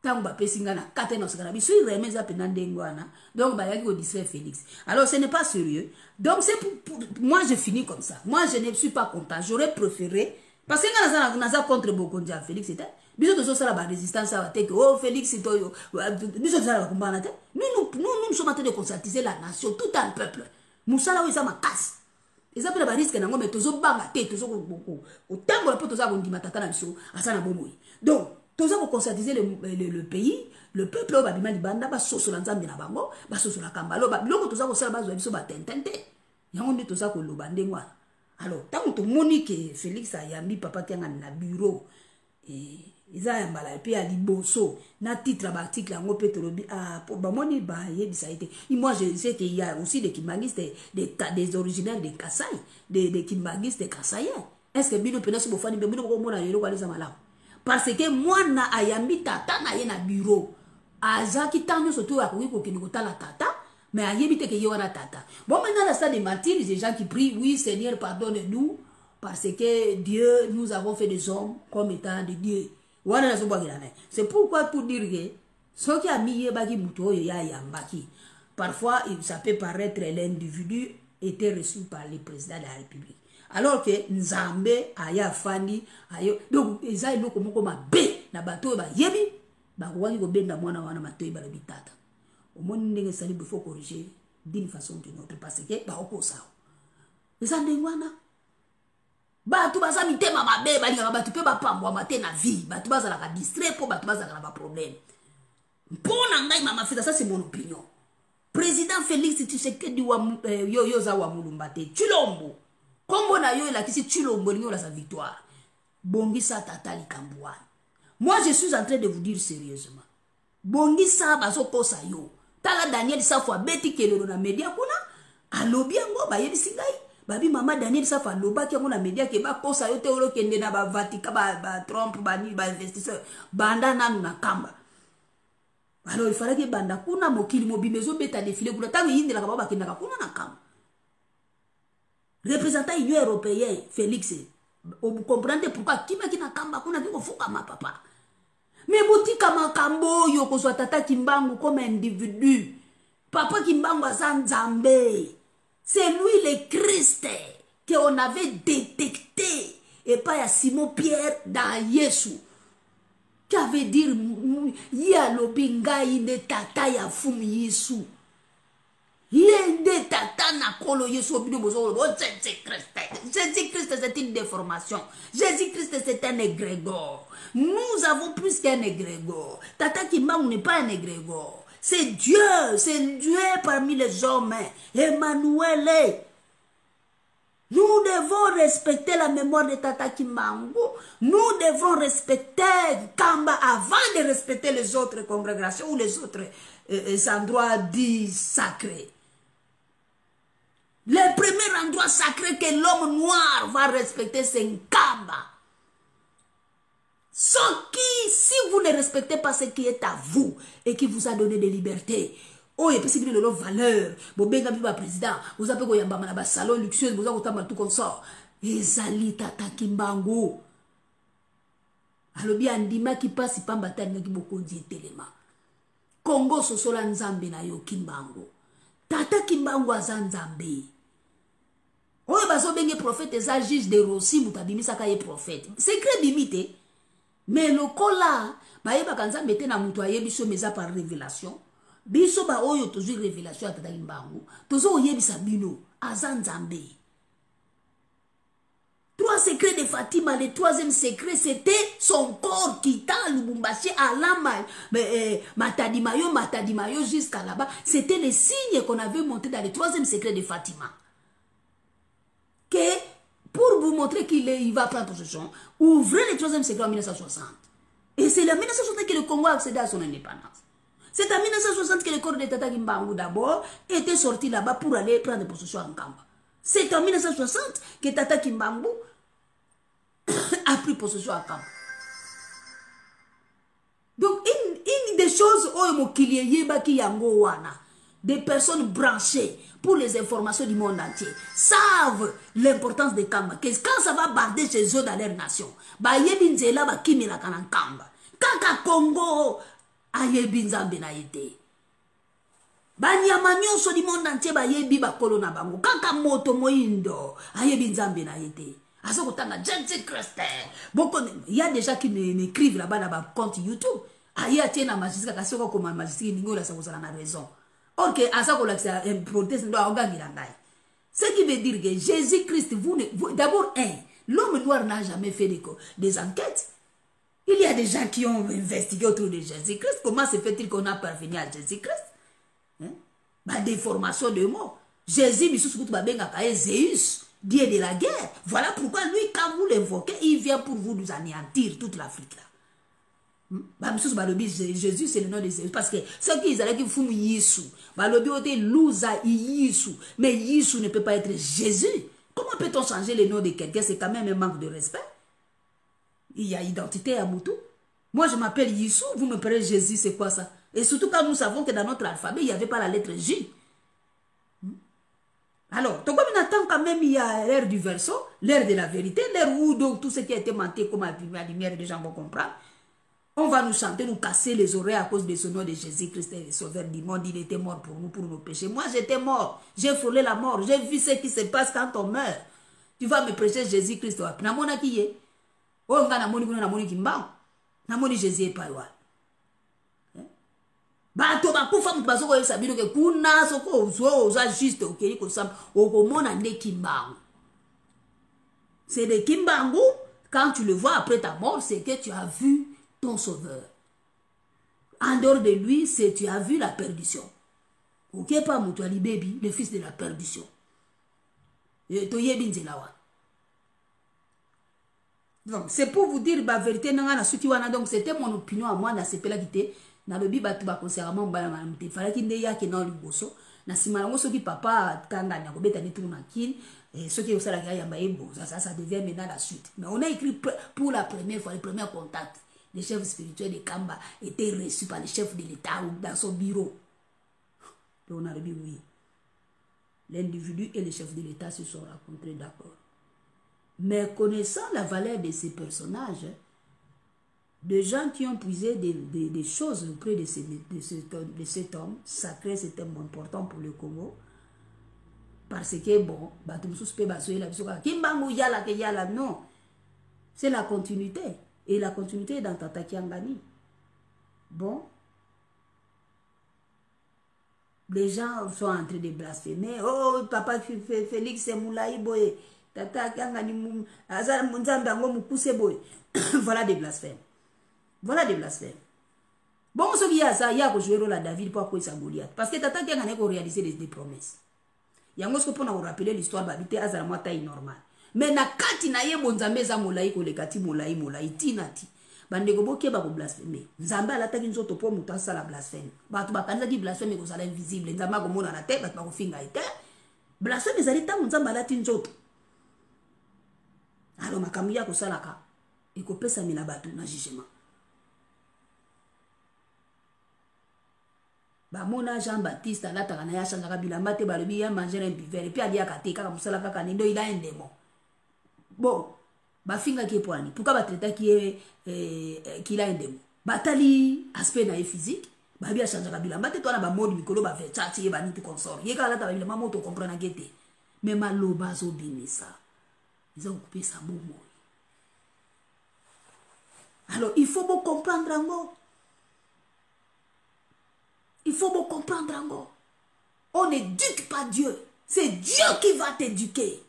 tango ba pesinga na kate na oseka na biso remeza pe na ndengwana donc ba yaki ko distraire Félix. Alors ce n'est pas sérieux. Donc c'est pour moi je finis comme ça. Moi je ne suis pas content. J'aurais préféré parce que naza contre Bokonzi à Félix c'était biso to so la résistance à que oh Félix to biso to la combat na nous sommes en train de conscientiser la nation tout un peuple. Musala oui ça ma casse. Et ça peut ba risque na ngombe tozo banga te tozo ko tango la poto za ko ndima tata na biso asa na bomoi. Donc tozo ko conscientiser le pays, le peuple au babima libanda ba soso la nzambe na bango ba soso la kambalo ba biloko tozo ko sala ba zo biso ba tentente yango ndi tozo ko loba ndengwa. Alors tant que Monique Félix a yambi papa qui a na bureau et ils a yambala pe a liboso na titre ba article ngo petolobi ah pour ba moni ba yebisa été. Moi je sais qu'il y a aussi des kimbangistes des originaires de Kasaï, des kimbangistes de Kasaï. Est-ce que bino pena so bofani be bino ko mona yelo kwa leza malamu? Parce que moi na ayambi tata na ye na bureau azaki tanyo surtout akoki ko kini kotala tata. Mais à yébite que yéwana tata. Bon, maintenant, la stade des martyrs, des gens qui prient, oui, Seigneur, pardonne-nous, parce que Dieu, nous avons fait des hommes comme étant de Dieu. C'est pourquoi, pour dire que, ce qui a mis Yébaki Mouto, Yambaki, parfois, ça peut paraître l'individu était reçu par le président de la République. Alors que Nzambe, Aya Fandi, Ayo, donc, ils ont comme B, na bateau, Yébi, Bagwaki, Benda, Mwana, Mato, Balabitata. Au moins, il faut corriger d'une façon ou d'une autre parce que bah au ça. Les andengwana. Bah tu vas mi tema mabe bah tu peux pas pambwa mater na vie. Bah tu vas la distrait pour bah tu vas la problème. Pour ngai mama fita ça c'est mon opinion. Président Félix Tshisekedi wa yo za wa mulumbate. Chilombo. Kombo na yo la kisi Chilombo ni la sa victoire. Bongisa tata likambwa. Moi je suis en train de vous dire sérieusement. Bongisa baso kosa yo. Tala Daniel Safwa beti kelelo na media kuna alobi yango ba yebisi ngai babi mama Daniel Safwa loba ki yango na media ke ba kosa yo te olo kende na ba Vatican ba Trump ba ni ba investisseur banda nanu na kamba. Alors il fallait que banda kuna mokili mobimezo beta défilé kuna tango yindi la ba kenda kuna na kamba. Représentant Union européenne Félix vous comprenez pourquoi kima kina kamba kuna kiko fuka ma papa. Mais botika makambo yo kozwa tata Kimbangu comme individu. Papa Kimbangu Azanzambe. C'est lui le Christ qu'on avait détecté. Et pas ya Simon Pierre dans Yesu. Qui avait dit ya lobinga inde tata ya fumi Yesu. Yende tata na kolo Yesu obino bozo Jésus-Christ c'est une déformation. Jésus-Christ c'est un égrégore. Nous avons plus qu'un égrégore. Tata Kimbangu n'est pas un égrégore. C'est Dieu parmi les hommes. Emmanuel. Nous devons respecter la mémoire de Tata Kimbangu. Nous devons respecter Kamba avant de respecter les autres congrégations ou les autres endroits dits sacrés. Le premier endroit sacré que l'homme noir va respecter, c'est Kamba. Ce qui, si vous ne respectez pas ce qui est à vous et qui vous a donné des libertés, oh, il y a possible de leur valeur. Bon, ben, quand président, vous avez un salon luxueux, vous avez tout comme ça. Et Zali Tata Kimbangu. Alors, bien, Ndima qui passe, il pas bataille, qui beaucoup dit téléma. Congo, Sosola Nzambe na yo Kimbangu. Tata Kimbangu Azanzambe. Oh, il y a un prophète, et ça, juge de Rossi, vous avez mis ça comme prophète. C'est très limité. Mais le cola, baïba kanza mette na muto ayebiso meza par révélation. Biso ba oyo toujours révélation à Tata Kimbangu. Tozo oyebisa bino Azanzambe. Trois secrets de Fatima, le troisième secret c'était son corps quittant Lubumbashi à Matadimayo jusqu'à là-bas. C'était les signes qu'on avait montré dans le troisième secret de Fatima. Que pour vous montrer qu'il va prendre possession, ouvrez le troisième secret en 1960. Et c'est en 1960 que le Congo a accédé à son indépendance. C'est en 1960 que le corps de Tata Kimbangu d'abord était sorti là-bas pour aller prendre possession en Kamba. C'est en 1960 que Tata Kimbangu a pris possession à Kamba. Donc, une des choses, des personnes branchées pour les informations du monde entier savent l'importance de Kamba. Que quand ça va barder chez eux dans leur nation, Kaka Congo, ayebi nzambe na ete. Banyama nyonso di monde entier bayebi bakolo na bango. Kaka moto moindo, ayebi nzambe na ete. Aso kotanga Jésus Christ. Il y a des gens qui m'écrivent là-bas dans ma compte YouTube. Aye atien na magistrat kasi ko comme magistrat ningo la sa ko na raison. Or que asa ko la un proteste ndo agangira ngai. Ce qui veut dire que Jésus Christ d'abord l'homme noir n'a jamais fait des enquêtes. Il y a des gens qui ont investigué autour de Jésus-Christ. Comment se fait-il qu'on a parvenu à Jésus-Christ? Des formations de mots. Jésus, Zéus, Dieu de la guerre. Voilà pourquoi lui, quand vous l'invoquez, il vient pour vous nous anéantir toute l'Afrique. Jésus, c'est le nom de Jésus. Parce que ceux qui disent qu'ils font Yissou, mais Yissou ne peut pas être Jésus. Comment peut-on changer le nom de quelqu'un? C'est quand même un manque de respect. Il y a identité à Moutou. Moi, je m'appelle Yissou, vous me parlez Jésus, c'est quoi ça? Et surtout quand nous savons que dans notre alphabet, il n'y avait pas la lettre J. Alors, donc comme on attend quand même, il y a l'ère du verso, l'ère de la vérité, l'ère où donc tout ce qui a été menté comme la lumière, les gens vont comprendre. On va nous chanter, nous casser les oreilles à cause de ce nom de Jésus-Christ, le sauveur du monde. Il était mort pour nous, pour nos péchés. Moi, j'étais mort. J'ai frôlé la mort. J'ai vu ce qui se passe quand on meurt. Tu vas me prêcher Jésus-Christ. Namona qui est? Oh, namoni kimba. Namoni Jésus est pas loin. Bato bakufa mutu bazoko yesa bino ke kuna soko oza juste okeli kosamba okomona nde kimbangu. C'est de kimbangu, quand tu le vois après ta mort, c'est que tu as vu ton sauveur. En dehors de lui, c'est tu as vu la perdition. Ok, pas mutu ali baby, le fils de la perdition. Donc, c'est pour vous dire la vérité. Donc, c'était mon opinion à moi dans ce pays-là qui était. Na lobi batu ba concernant ba na mte fala ki nde ya ke na liboso na simalango soki papa kanga na kobeta ni tout na kin et ce qui osala ya yamba ebo ça devient maintenant la suite. Mais on a écrit pour la première fois, le premier contact, les chefs spirituels de Kamba étaient reçus par les chefs de l'État dans son bureau. Donc on a dit oui, l'individu et les chefs de l'État se sont rencontrés, d'accord. Mais connaissant la valeur de ces personnages, des gens qui ont puisé des choses auprès de cet homme sacré, c'était important pour le Congo. Parce que, bon, non, c'est la continuité. Et la continuité est dans Tata Kiangani. Bon, les gens sont en train de blasphémer. Oh, papa Félix Moulaï Boye, Tata Kiangani, voilà des blasphèmes. Voilà des blasphèmes. Bon, ce qu'il y a ça, il y a que jouer rôle à David pour accueillir sa Goliath. Parce que Tata qui a réalisé des promesses. Il y a un peu pour nous rappeler l'histoire d'habiter à Zalama taille normale. Mais na kati na ye bonzambe za molai ko le kati molai tinati. Bande ko boke ba ko blasphémer. Nzamba la taki nzoto po muta sala blasphème. Ba to ba kanza di blasphème ko sala invisible. Nzamba ko mona na tête ba ko finga ite. Blasphème ezali ta nzamba la ti nzoto. Alors makamuya ko sala ka. E ko pesa mina batu na jugement. Mona Jean-Baptiste à la Taranaya Changarabila Mate Balobi a mangé un buveur et puis à Diakate car Moussala Kakanindo il a un démon. Bon, Bafinga qui est poigné. Pourquoi Batreta qui est qu'il a un démon? Batali aspect naïf physique. Babi a Changarabila Mate toi na ba mode mikolo ba fait tati ba ni tout consort. Yeka la Taranaya maman to comprendre gueté. Mais maloba zo binisa. Ils ont coupé sa momo. Alors il faut beaucoup comprendre encore. Il faut me comprendre encore. On n'éduque pas Dieu. C'est Dieu qui va t'éduquer.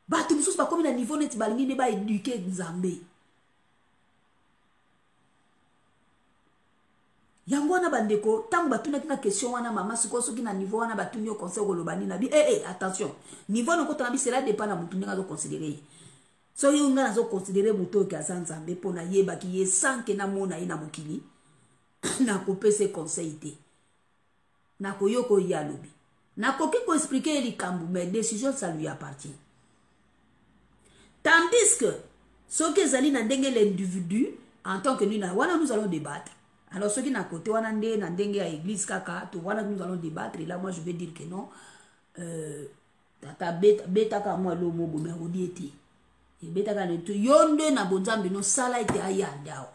Bah, tu me soucies pas comme il a niveau net, il ne va éduquer Nzambé. Yangwana bandeko, tant que tu n'as qu'une question, wana maman, si quoi, ce qui n'a niveau, wana batuni au conseil au lobani, nabi, attention. Niveau no koto nabi, cela dépend de moutouni à considérer. So yo nga nazo considérer muto ki azanzambe pona yeba ki ye sanke na mona ina mokili na kopese conseil te na koyoko ya lobi n'a qu'aucun expliquer les cambou, mais décision ça lui appartient. Tandis que ceux qui sont dans l'individu, en tant que nous allons débattre. Alors ceux qui sont à côté, dans l'église, nous allons débattre. Et là, moi, je vais dire que non. Tata beta ka moi lo mogo me odieti. Et beta ka ne to yonde na bonzambe no sala ite ayanda.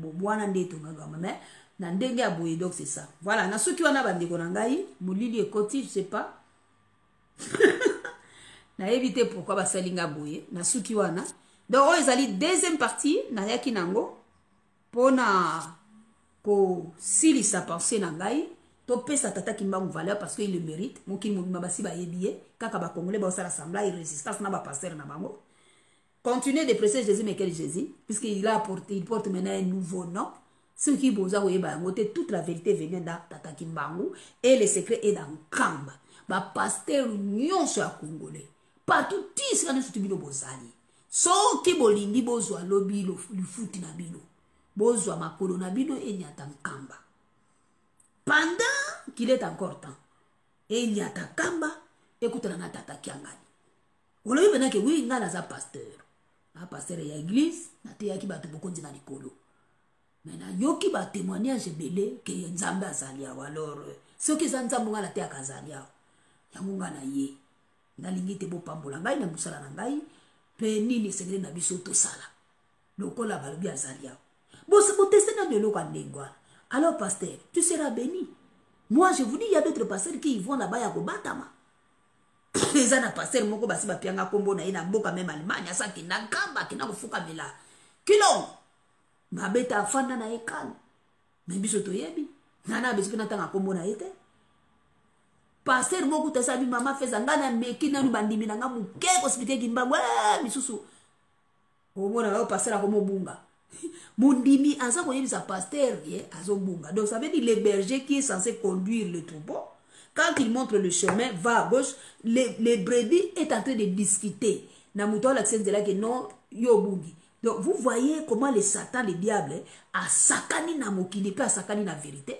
Bwana ndeto ngama mais na ndenge ya boye donc c'est ça. Voilà, na ceux qui wana bandeko na ngai, molili ekoti, je sais pas. Na éviter pourquoi ba salinga boye, na ceux qui wana. Donc oh ezali deuxième partie na yaki nango pona ko sili sa pensée na ngai. Topé sa tata qui m'a valeur parce qu'il le mérite. Mon qui m'a basi ba yebiye. Kaka ba congolais ba osala sembla et résistance na ba passer na bango. Continuez de presser Jésus mais quel Jésus puisqu'il a apporté, il porte maintenant un nouveau nom. Ce qui boza oye ba ngote toute la vérité vient dans tata Kimbangu et le secret est dans Kamba. Ba pasteur nyonso ya congolais. Partout tis kana sutu bino bozali. So ki bolingi bozwa lobi lo futi na bino. Bozwa makolo na bino e nyata Kamba. Pendant qu'il est encore temps, et il y a ta kamba, écoute la tata kiangani. On l'a vu que oui, il y a un pasteur. Un pasteur et l'église, na te yaki ba te bokonzi na likolo. Mais na yoki ba témoignage belé que nzambe azali awa. Alors ceux qui sont nzambe ngala te akazali awa. Yango ngana ye. Na lingi te bo pambola ngai na musala na ngai, pe nini secret na biso to sala. Lokola balobi azali awa. Bo se bo tester na de loka ndengwa. Alors, pasteur, tu seras béni. Moi, je vous dis, il y a d'autres pasteurs qui vont là-bas à Gobatama. Les gens pasteurs, moko basi ba pianga kombo na ina boka même Allemagne, ça qui na gamba, qui na kufuka mela. Kilon. Ma beta fanda na ekal. Mais biso to yebi. Nana biso na tanga kombo na ete. Pasteur moko tasabi mama feza ngana meki na bandimi na ngamu ke ko spite kimba wa misusu. O mona o pasteur ko mobunga. Mundimi aza koyebisa pasteur azobunga. Donc ça veut dire le berger qui est censé conduire le troupeau, quand il montre le chemin, va à gauche, les brebis est en train de discuter. Na muto la de là que non yo bungi. Donc vous voyez comment le Satan, le diable a sakani na mokili pe a sakani na vérité.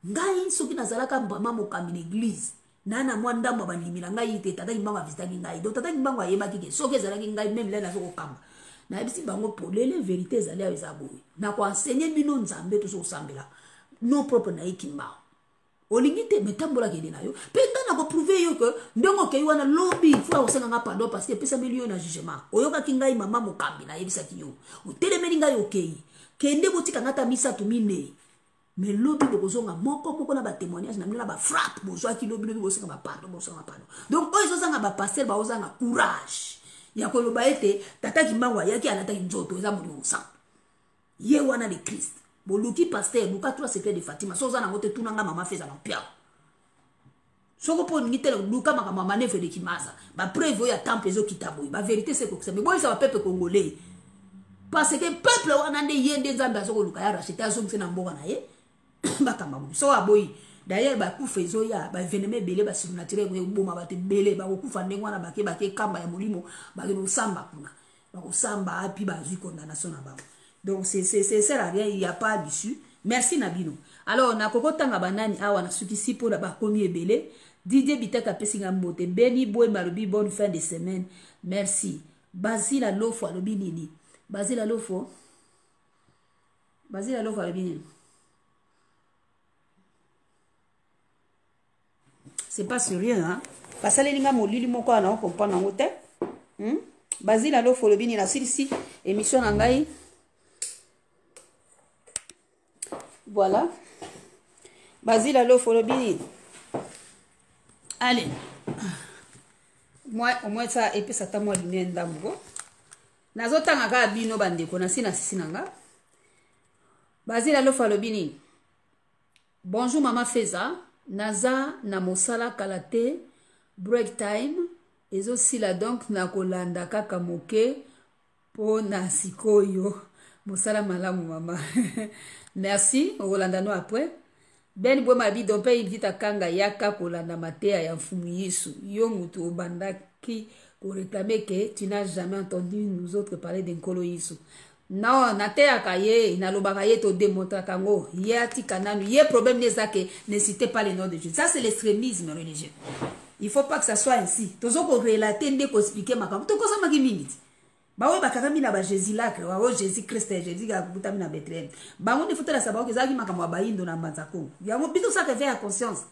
Ngai soki nazalaka mbama mokami l'église. Nana mwanda mwa bandimi na ngai te tata ngamba visita ngai. Donc tata ngamba yebaki ke soki ezalaki ngai même là na soko kamba. Na bisi bango polele vérité ezali ya ezaboui. Na ko enseigner bino nzambe to so sambela. Non propre na ikimba. Olingi te metambola kende na yo. Pe ndana ko prouver yo que ndongo ke wana lobby faut osenga nga pardon parce que pesa milio na jugement. Oyoka kingai mama mokambi na yebisa kiyo. Otelemeli ngai okei. Kende botika ngata misa to mine. Mais lobby bokozonga moko na ba témoignage na mina ba frappe bozwa ki lobby bosenga ba pardon. Donc oyo zozanga ba passer ba ozanga courage. Ya koloba ete tata Kimbangu yaki alata nzoto eza muri osa. Ye wana de Christ. Boluki pasteur buka trois secret de Fatima. So za na ngote tunanga mama feza na pia. Soko po ngite luka makama maneve de Kimaza. Ba preuve ya temple ezo kitabo. Ba vérité c'est que ça mais bon ça va peuple congolais. Parce que peuple wana nde yende nzambe azoko luka ya racheter azongise na mboka na ye. Bakamba mu. So aboyi. D'ailleurs, ba kufa ezoya ba veneme belé ba surnaturel ko boma ba te belé ba ko kufa ndengwa na bake kamba ya molimo ba ke samba kuna ba ko samba api ba zu condamnation na ba. Donc c'est sert à rien, il y a pas d'issue. Merci Nabino. Alors na kokotanga banani awa na sukisi pour ba komi ebelé Didier Bitaka pesinga mbote Beni Boy Marobi bonne fin de semaine. Merci. Basile Alofo alobi nini? Basile Alofo alobi nini? C'est pas sérieux, hein? Parce que les gens molili moko na comprendre en hôtel. Basile Alofo alobi nini na silisi émission na ngai. Voilà. Basile Alofo alobi nini? Allez. Moi, au moins ça, et puis ça t'a moi lumière d'ambo. Nazotanga ka bino bandeko na sina sisinanga. Basile Alofo alobi nini? Bonjour Maman Feza. Naza na mosala kalate break time ezo sila donc na kolanda kaka moke po na sikoyo mosala malamu mama. Merci Rolanda no après Ben Boy Mabi dompe invita kanga yaka kolanda matea ya mfumu Yesu yo mutu obandaki pour réclamer que tu n'as jamais entendu nous autres parler d'Nkolo Yesu. Non, nateyaka ye, nalobaka ye to démontra kango, ye atika nanu, ye problème n'est ça que ne citez pas le nom de Dieu. Ça c'est l'extrémisme religieux. Il faut pas que ça soit ainsi. Tozo ko relater ndé ko expliquer makambo. To ko sama ki minute. Ba we bakaka mina ba Jésus lacre, wa o Jésus Christ, Jésus ga kuta mina Bethléem. Ba ngo defuta la sabao ke zaki makambo ba indo na mbanzako. Ya ngo bito ça que fait à conscience.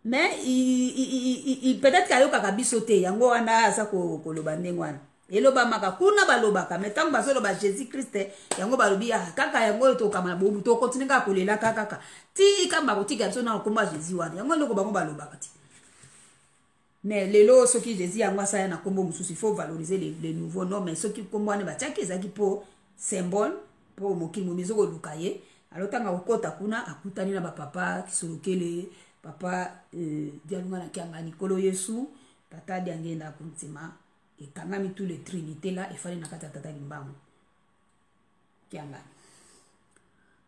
Mais il peut-être kayo kakabisote yango wana asa ko loba ndengwana. Eloba maka kuna balobaka metango bazoloba Jésus Christ yango balobi ya kaka yango to kama bobu to continue ka kolela kaka ti kamba kotika biso na komba Jésus wana yango loko bango balobaka ti mais lelo soki Jésus yango asa na kombo mususu il faut valoriser les nouveaux noms mais soki kombo ane batiaki ezaki po symbole po mokimo mizoko lukaye alotanga kokota kuna akutani na ba papa kisolokele papa dialunga na kianga Nikolo Yesu tata diangenda kuntima et quand même tous les trinités là il fallait nakata tata limbango kianga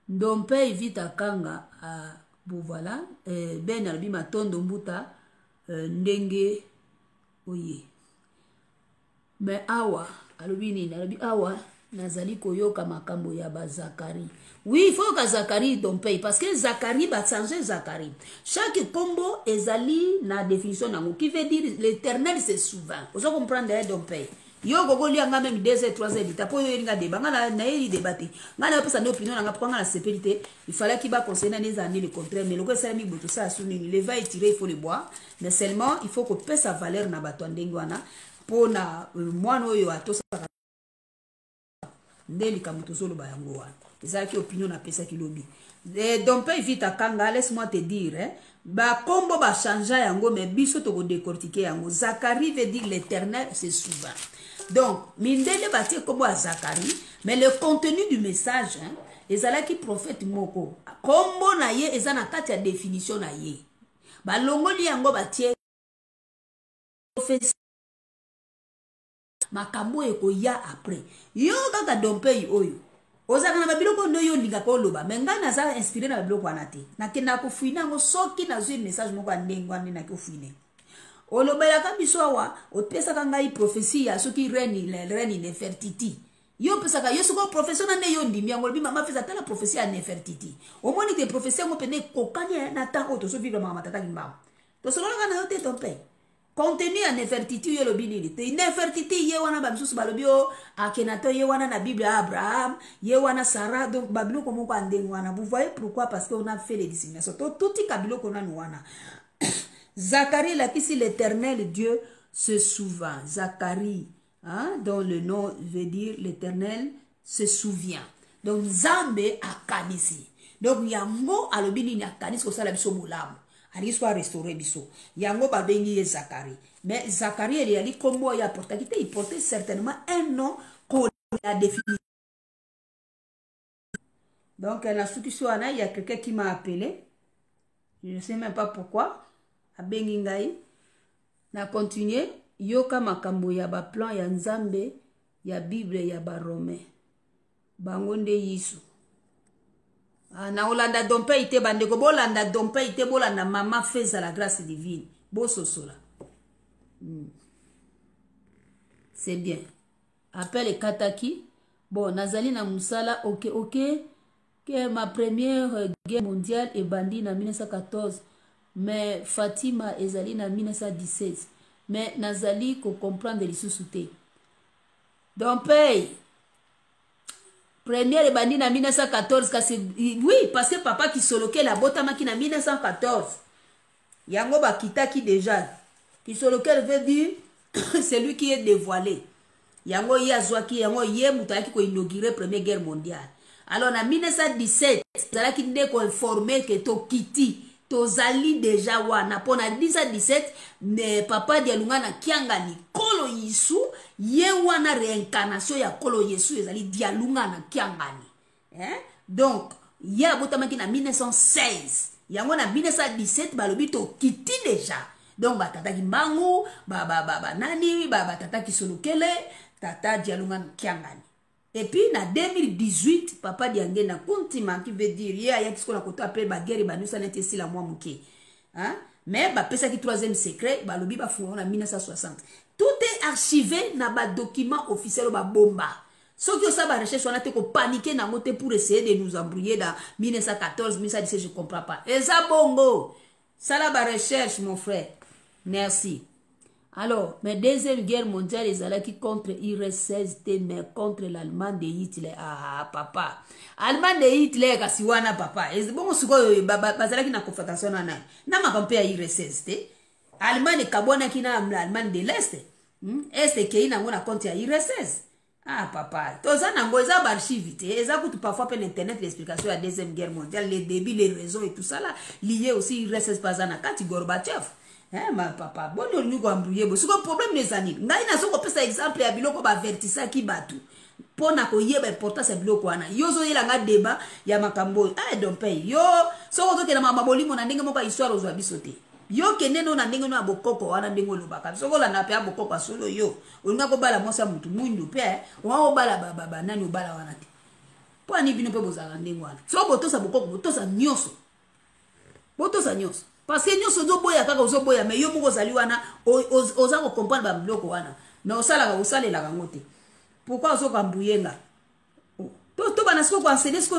ndompe evita kanga bon voilà ben albi matondo mbuta ndenge oye mais awa alobi nini alobi awa nazali koyoka makambo ya ba Zacharie. Oui, il faut que Zacharie dompe parce que Zacharie va changer Zacharie. Chaque combo ezali na définition nango qui veut dire l'Éternel se souvient. Vous comprenez dompe. Yo gogo lianga même 2 heures 3 heures dita po yo linga débat ngana na yeli débatté. Ngana pesa no opinion nga pour ngana sécurité, il fallait qu'il va conseiller les années le contraire mais le ko sala mi boto ça suni le va étirer il faut le boire mais seulement il faut que pèse sa valeur na bato ndengwana pour na mwana oyo atosa ndeli kamutozolo ba yango wana. C'est qui opinion na pesa ki lobi. Donc pas vite à kanga laisse-moi te dire ba kombo ba changer yango mais biso to ko décortiquer yango. Zacharie veut dire l'Éternel c'est souvent. Donc mindele batie kombo à Zacharie mais le contenu du message ezala ki prophète moko. Kombo na ye ezana kati ya définition na ye. Ba longoli yango batie prophétie makambo eko ya après. Yo kaka dompe oyo. Ozaka na babiloko ndo yo linga ko loba menga na za inspiré na babiloko wana te nakenda ko fuina ngo soki na zwi message moko andengwa na ko fuine olobela ka biso awa opesa ka ngai prophétie ya soki reine Nefertiti yo pesa ka yo soko professionnel ne yo ndimi yango bi mama feza tala prophétie ya Nefertiti omoni te prophétie ngo pene kokani na tango to so vivre mama tata kimba to solo na yo te tompe contenu à Nefertiti yo lobi nini te Nefertiti ye wana ba bisusu balobi o akenato ye wana na Bible Abraham ye wana Sarah donc babilo komo ko andengwana vous voyez pourquoi parce qu'on a fait les dissimulations tout kabilo kona wana Zacharie là qui l'Éternel Dieu se souvient Zacharie hein dont le nom veut dire l'Éternel se souvient donc Nzambe akanisi donc yango alobi nini akanisi ko sala biso bolamu ali soit restauré biso yango ba bengi ye Zacharie mais Zacharie il y a li kombo ya portakité il portait certainement un nom qu'on a défini donc la solution ana il y a quelqu'un qui m'a appelé je ne sais même pas pourquoi a bengi ngai na continuer yoka makambo ya ba plan ya Nzambe ya Bible ya ba Romain bango nde yisu na olanda dompe ite bandeko bolanda dompe ite bolanda mama feza la grâce divine bososola c'est bien appelle kataki bon nazali na musala ok que ma première guerre mondiale est bandie en 1914 mais Fatima ezali na 1917 mais nazali ko comprendre lisusu te dompe première bandit en 1914 oui parce que papa qui soloke la botama qui en 1914 yango ba kitaki déjà qui soloke veut dire c'est lui qui est dévoilé yango yazwaki yango ye mutaki ko inaugurer première guerre mondiale alors en 1917 zala ki ndeko informé que to kiti tozali déjà wana pona 1917 ne papa dialunga na kiangani kolo yisu ye wana réincarnation ya kolo yesu ezali dialunga na kiangani donc ya botamaki na 1916 yango na 1917 balobi to kiti déjà donc batata kimbangu nani tata kisolokele tata dialunga na kiangani et puis na 2018 papa diange na kuntima qui veut dire ya kisiko na koto appelle ba guerre ba nusa nete sila mwa muke hein mais ba pesa ki troisième secret balobi ba funa na 1960 tout est archivé dans les documents officiels de bomba. Ceux qui ont ça, recherche, on a été paniqué pour essayer de nous embrouiller dans 1914, 1917, je ne comprends pas. Et ça, bongo. Ça, la recherche, mon frère. Merci. Alors, mais deuxième guerre mondiale, ils allaient qui contre l'URSS, mais contre l'Allemagne de Hitler. Ah, papa. Allemagne de Hitler, kasiwana, papa. Et bon, c'est quoi, bazala qui na confrontation na na. Na ma campé à l'URSS, te. Allemagne kabona qui na l'Allemagne de l'Est. Est qui na ngona contre à l'URSS. Ah, papa. Tout ça, n'a pas d'archives. Et ça coûte parfois par Internet l'explication de la deuxième guerre mondiale, les débuts, les raisons et tout ça là, lié aussi à l'URSS, par exemple, Kati Gorbatchev. Ma papa, bon, nous nous embrouillons. C'est un problème, les amis. Nous avons un exemple à Biloko, avertissant qui battu. Pour na ko yeba importance ya biloko wana. Yo zo yela nga débat ya makambo. Ah, don't pay. Yo, so ko ke na maboli mo na ndenge moko histoire ozwa bisote. Yo kene no na ndenge no abokoko wana ndenge lobaka. So ko la na pe abokoko solo yo. Olinga ko bala mosa mutu mundu pe. Wa ko bala baba nani obala wana te. Po ani bino pe bozala ndenge wana. So botosa bokoko botosa nyoso. Botosa nyoso. Parce que nyoso zo boya kaka ozo boya mais yo moko zali wana oza ko comprendre ba biloko wana. Na osala ka osalela ka ngote. Pourquoi on s'est embrouillé là? Tout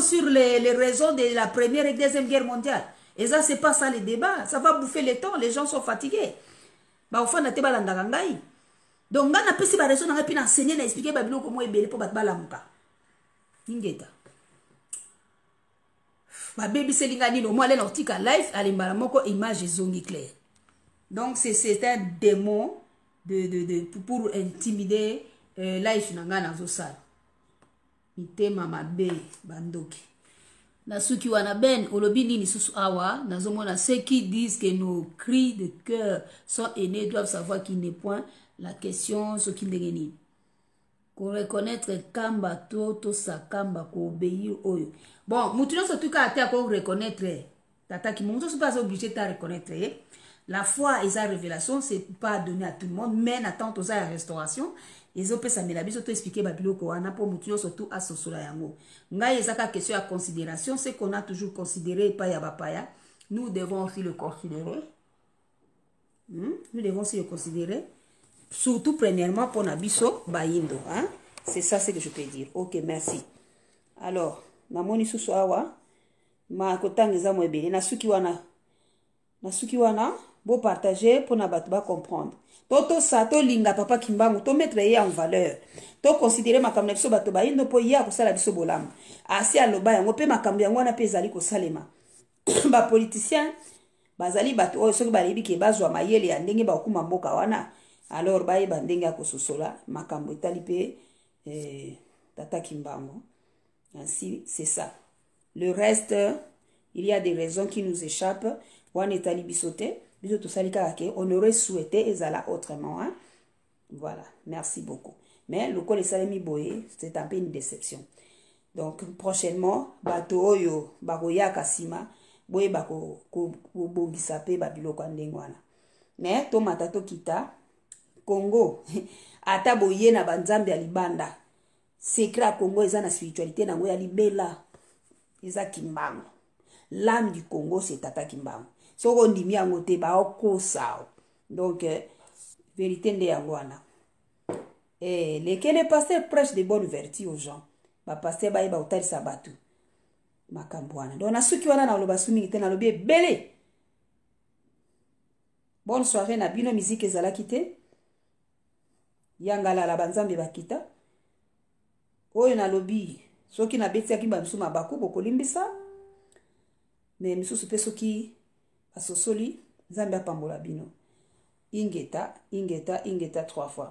sur les raisons de la première et deuxième guerre mondiale. Et ça, c'est pas ça le débat. Ça va bouffer le temps. Les gens sont fatigués. Bah, au fond, on a été balandagangai. Donc, on a pu si raison, on a pu enseigner, expliquer Babylon comment il est belé pour battre balamuka. Ingeta. Ma baby c'est l'ingani, le moi, l'article live, à l'imbalamoko, image zongi claire. Donc, c'est un démon pour intimider. Life nanga nazo sala mitema mabe bandoki na suki wana ben olobi nini susu awa nazomona ceux qui disent que nos cris de cœur sont aînés doivent savoir qu'il n'est point la question ce qui ndengeni ko reconnaître kamba to sa kamba ko obéir oyo bon mutu nyonso tuka ate ko reconnaître tata ki monzo se pas obligé de reconnaître la foi et sa révélation c'est pas donné à tout le monde mais n'attente aux la restauration. Ils ont ça mais la biso to expliquer babiloko wana pour mutuyo surtout à sosola yango ngai ezaka question à considération c'est qu'on a toujours considéré pas ya bapaya nous devons aussi le considérer nous devons aussi le considérer surtout premièrement pour nabiso baindo hein c'est ça ce que je peux dire. OK, merci. Alors namoni susu awa ma kotangeza mo ebele na suki wana beau partager pour na bato ba comprendre. Toto sato linga papa kimbangu to mettre ye en valeur. To considérer makambo na biso bato ba indo po ya ko sala biso bolamu. Asi aloba yango pe makambo yango na pe ezali ko salema. Ba politicien bazali bato oyo soki balibi ke bazwa mayele ya ndenge ba okuma mboka wana. Alors ba yeba ndenge ko sosola makambo etali pe tata kimbangu. Ainsi c'est ça. Le reste il y a des raisons qui nous échappent. Wan etali bisote. On aurait souhaité ezala autrement. Hein? Voilà, merci beaucoup. Mais le col salami boye, c'est un peu une déception. Donc prochainement, bato yo bakoya kasima, boye bako bogisape babilo kwandengwana. Mais to matato kita Congo ata boye na banzambe ya libanda. Secret Congo eza na spiritualité na ngoya libela. Eza kimbango. L'âme du Congo c'est tata kimbango. Soko ndimi yango te ba okosa. Donc vérité nde yango wana. Les pasteurs prêchent de bonnes vertus aux gens. Ba pasteur ba yeba utali sabatu. Makambo wana. Donc na suki wana na loba sumi te na lobi belé. Bonne soirée na bino musique ezala kite. Yangala la banzambe bakita. Oyo na lobi soki na beti akimba msuma baku bokolimbisa. Mais misusu pe soki asosoli Zambia pambola bino ingeta 3 fois.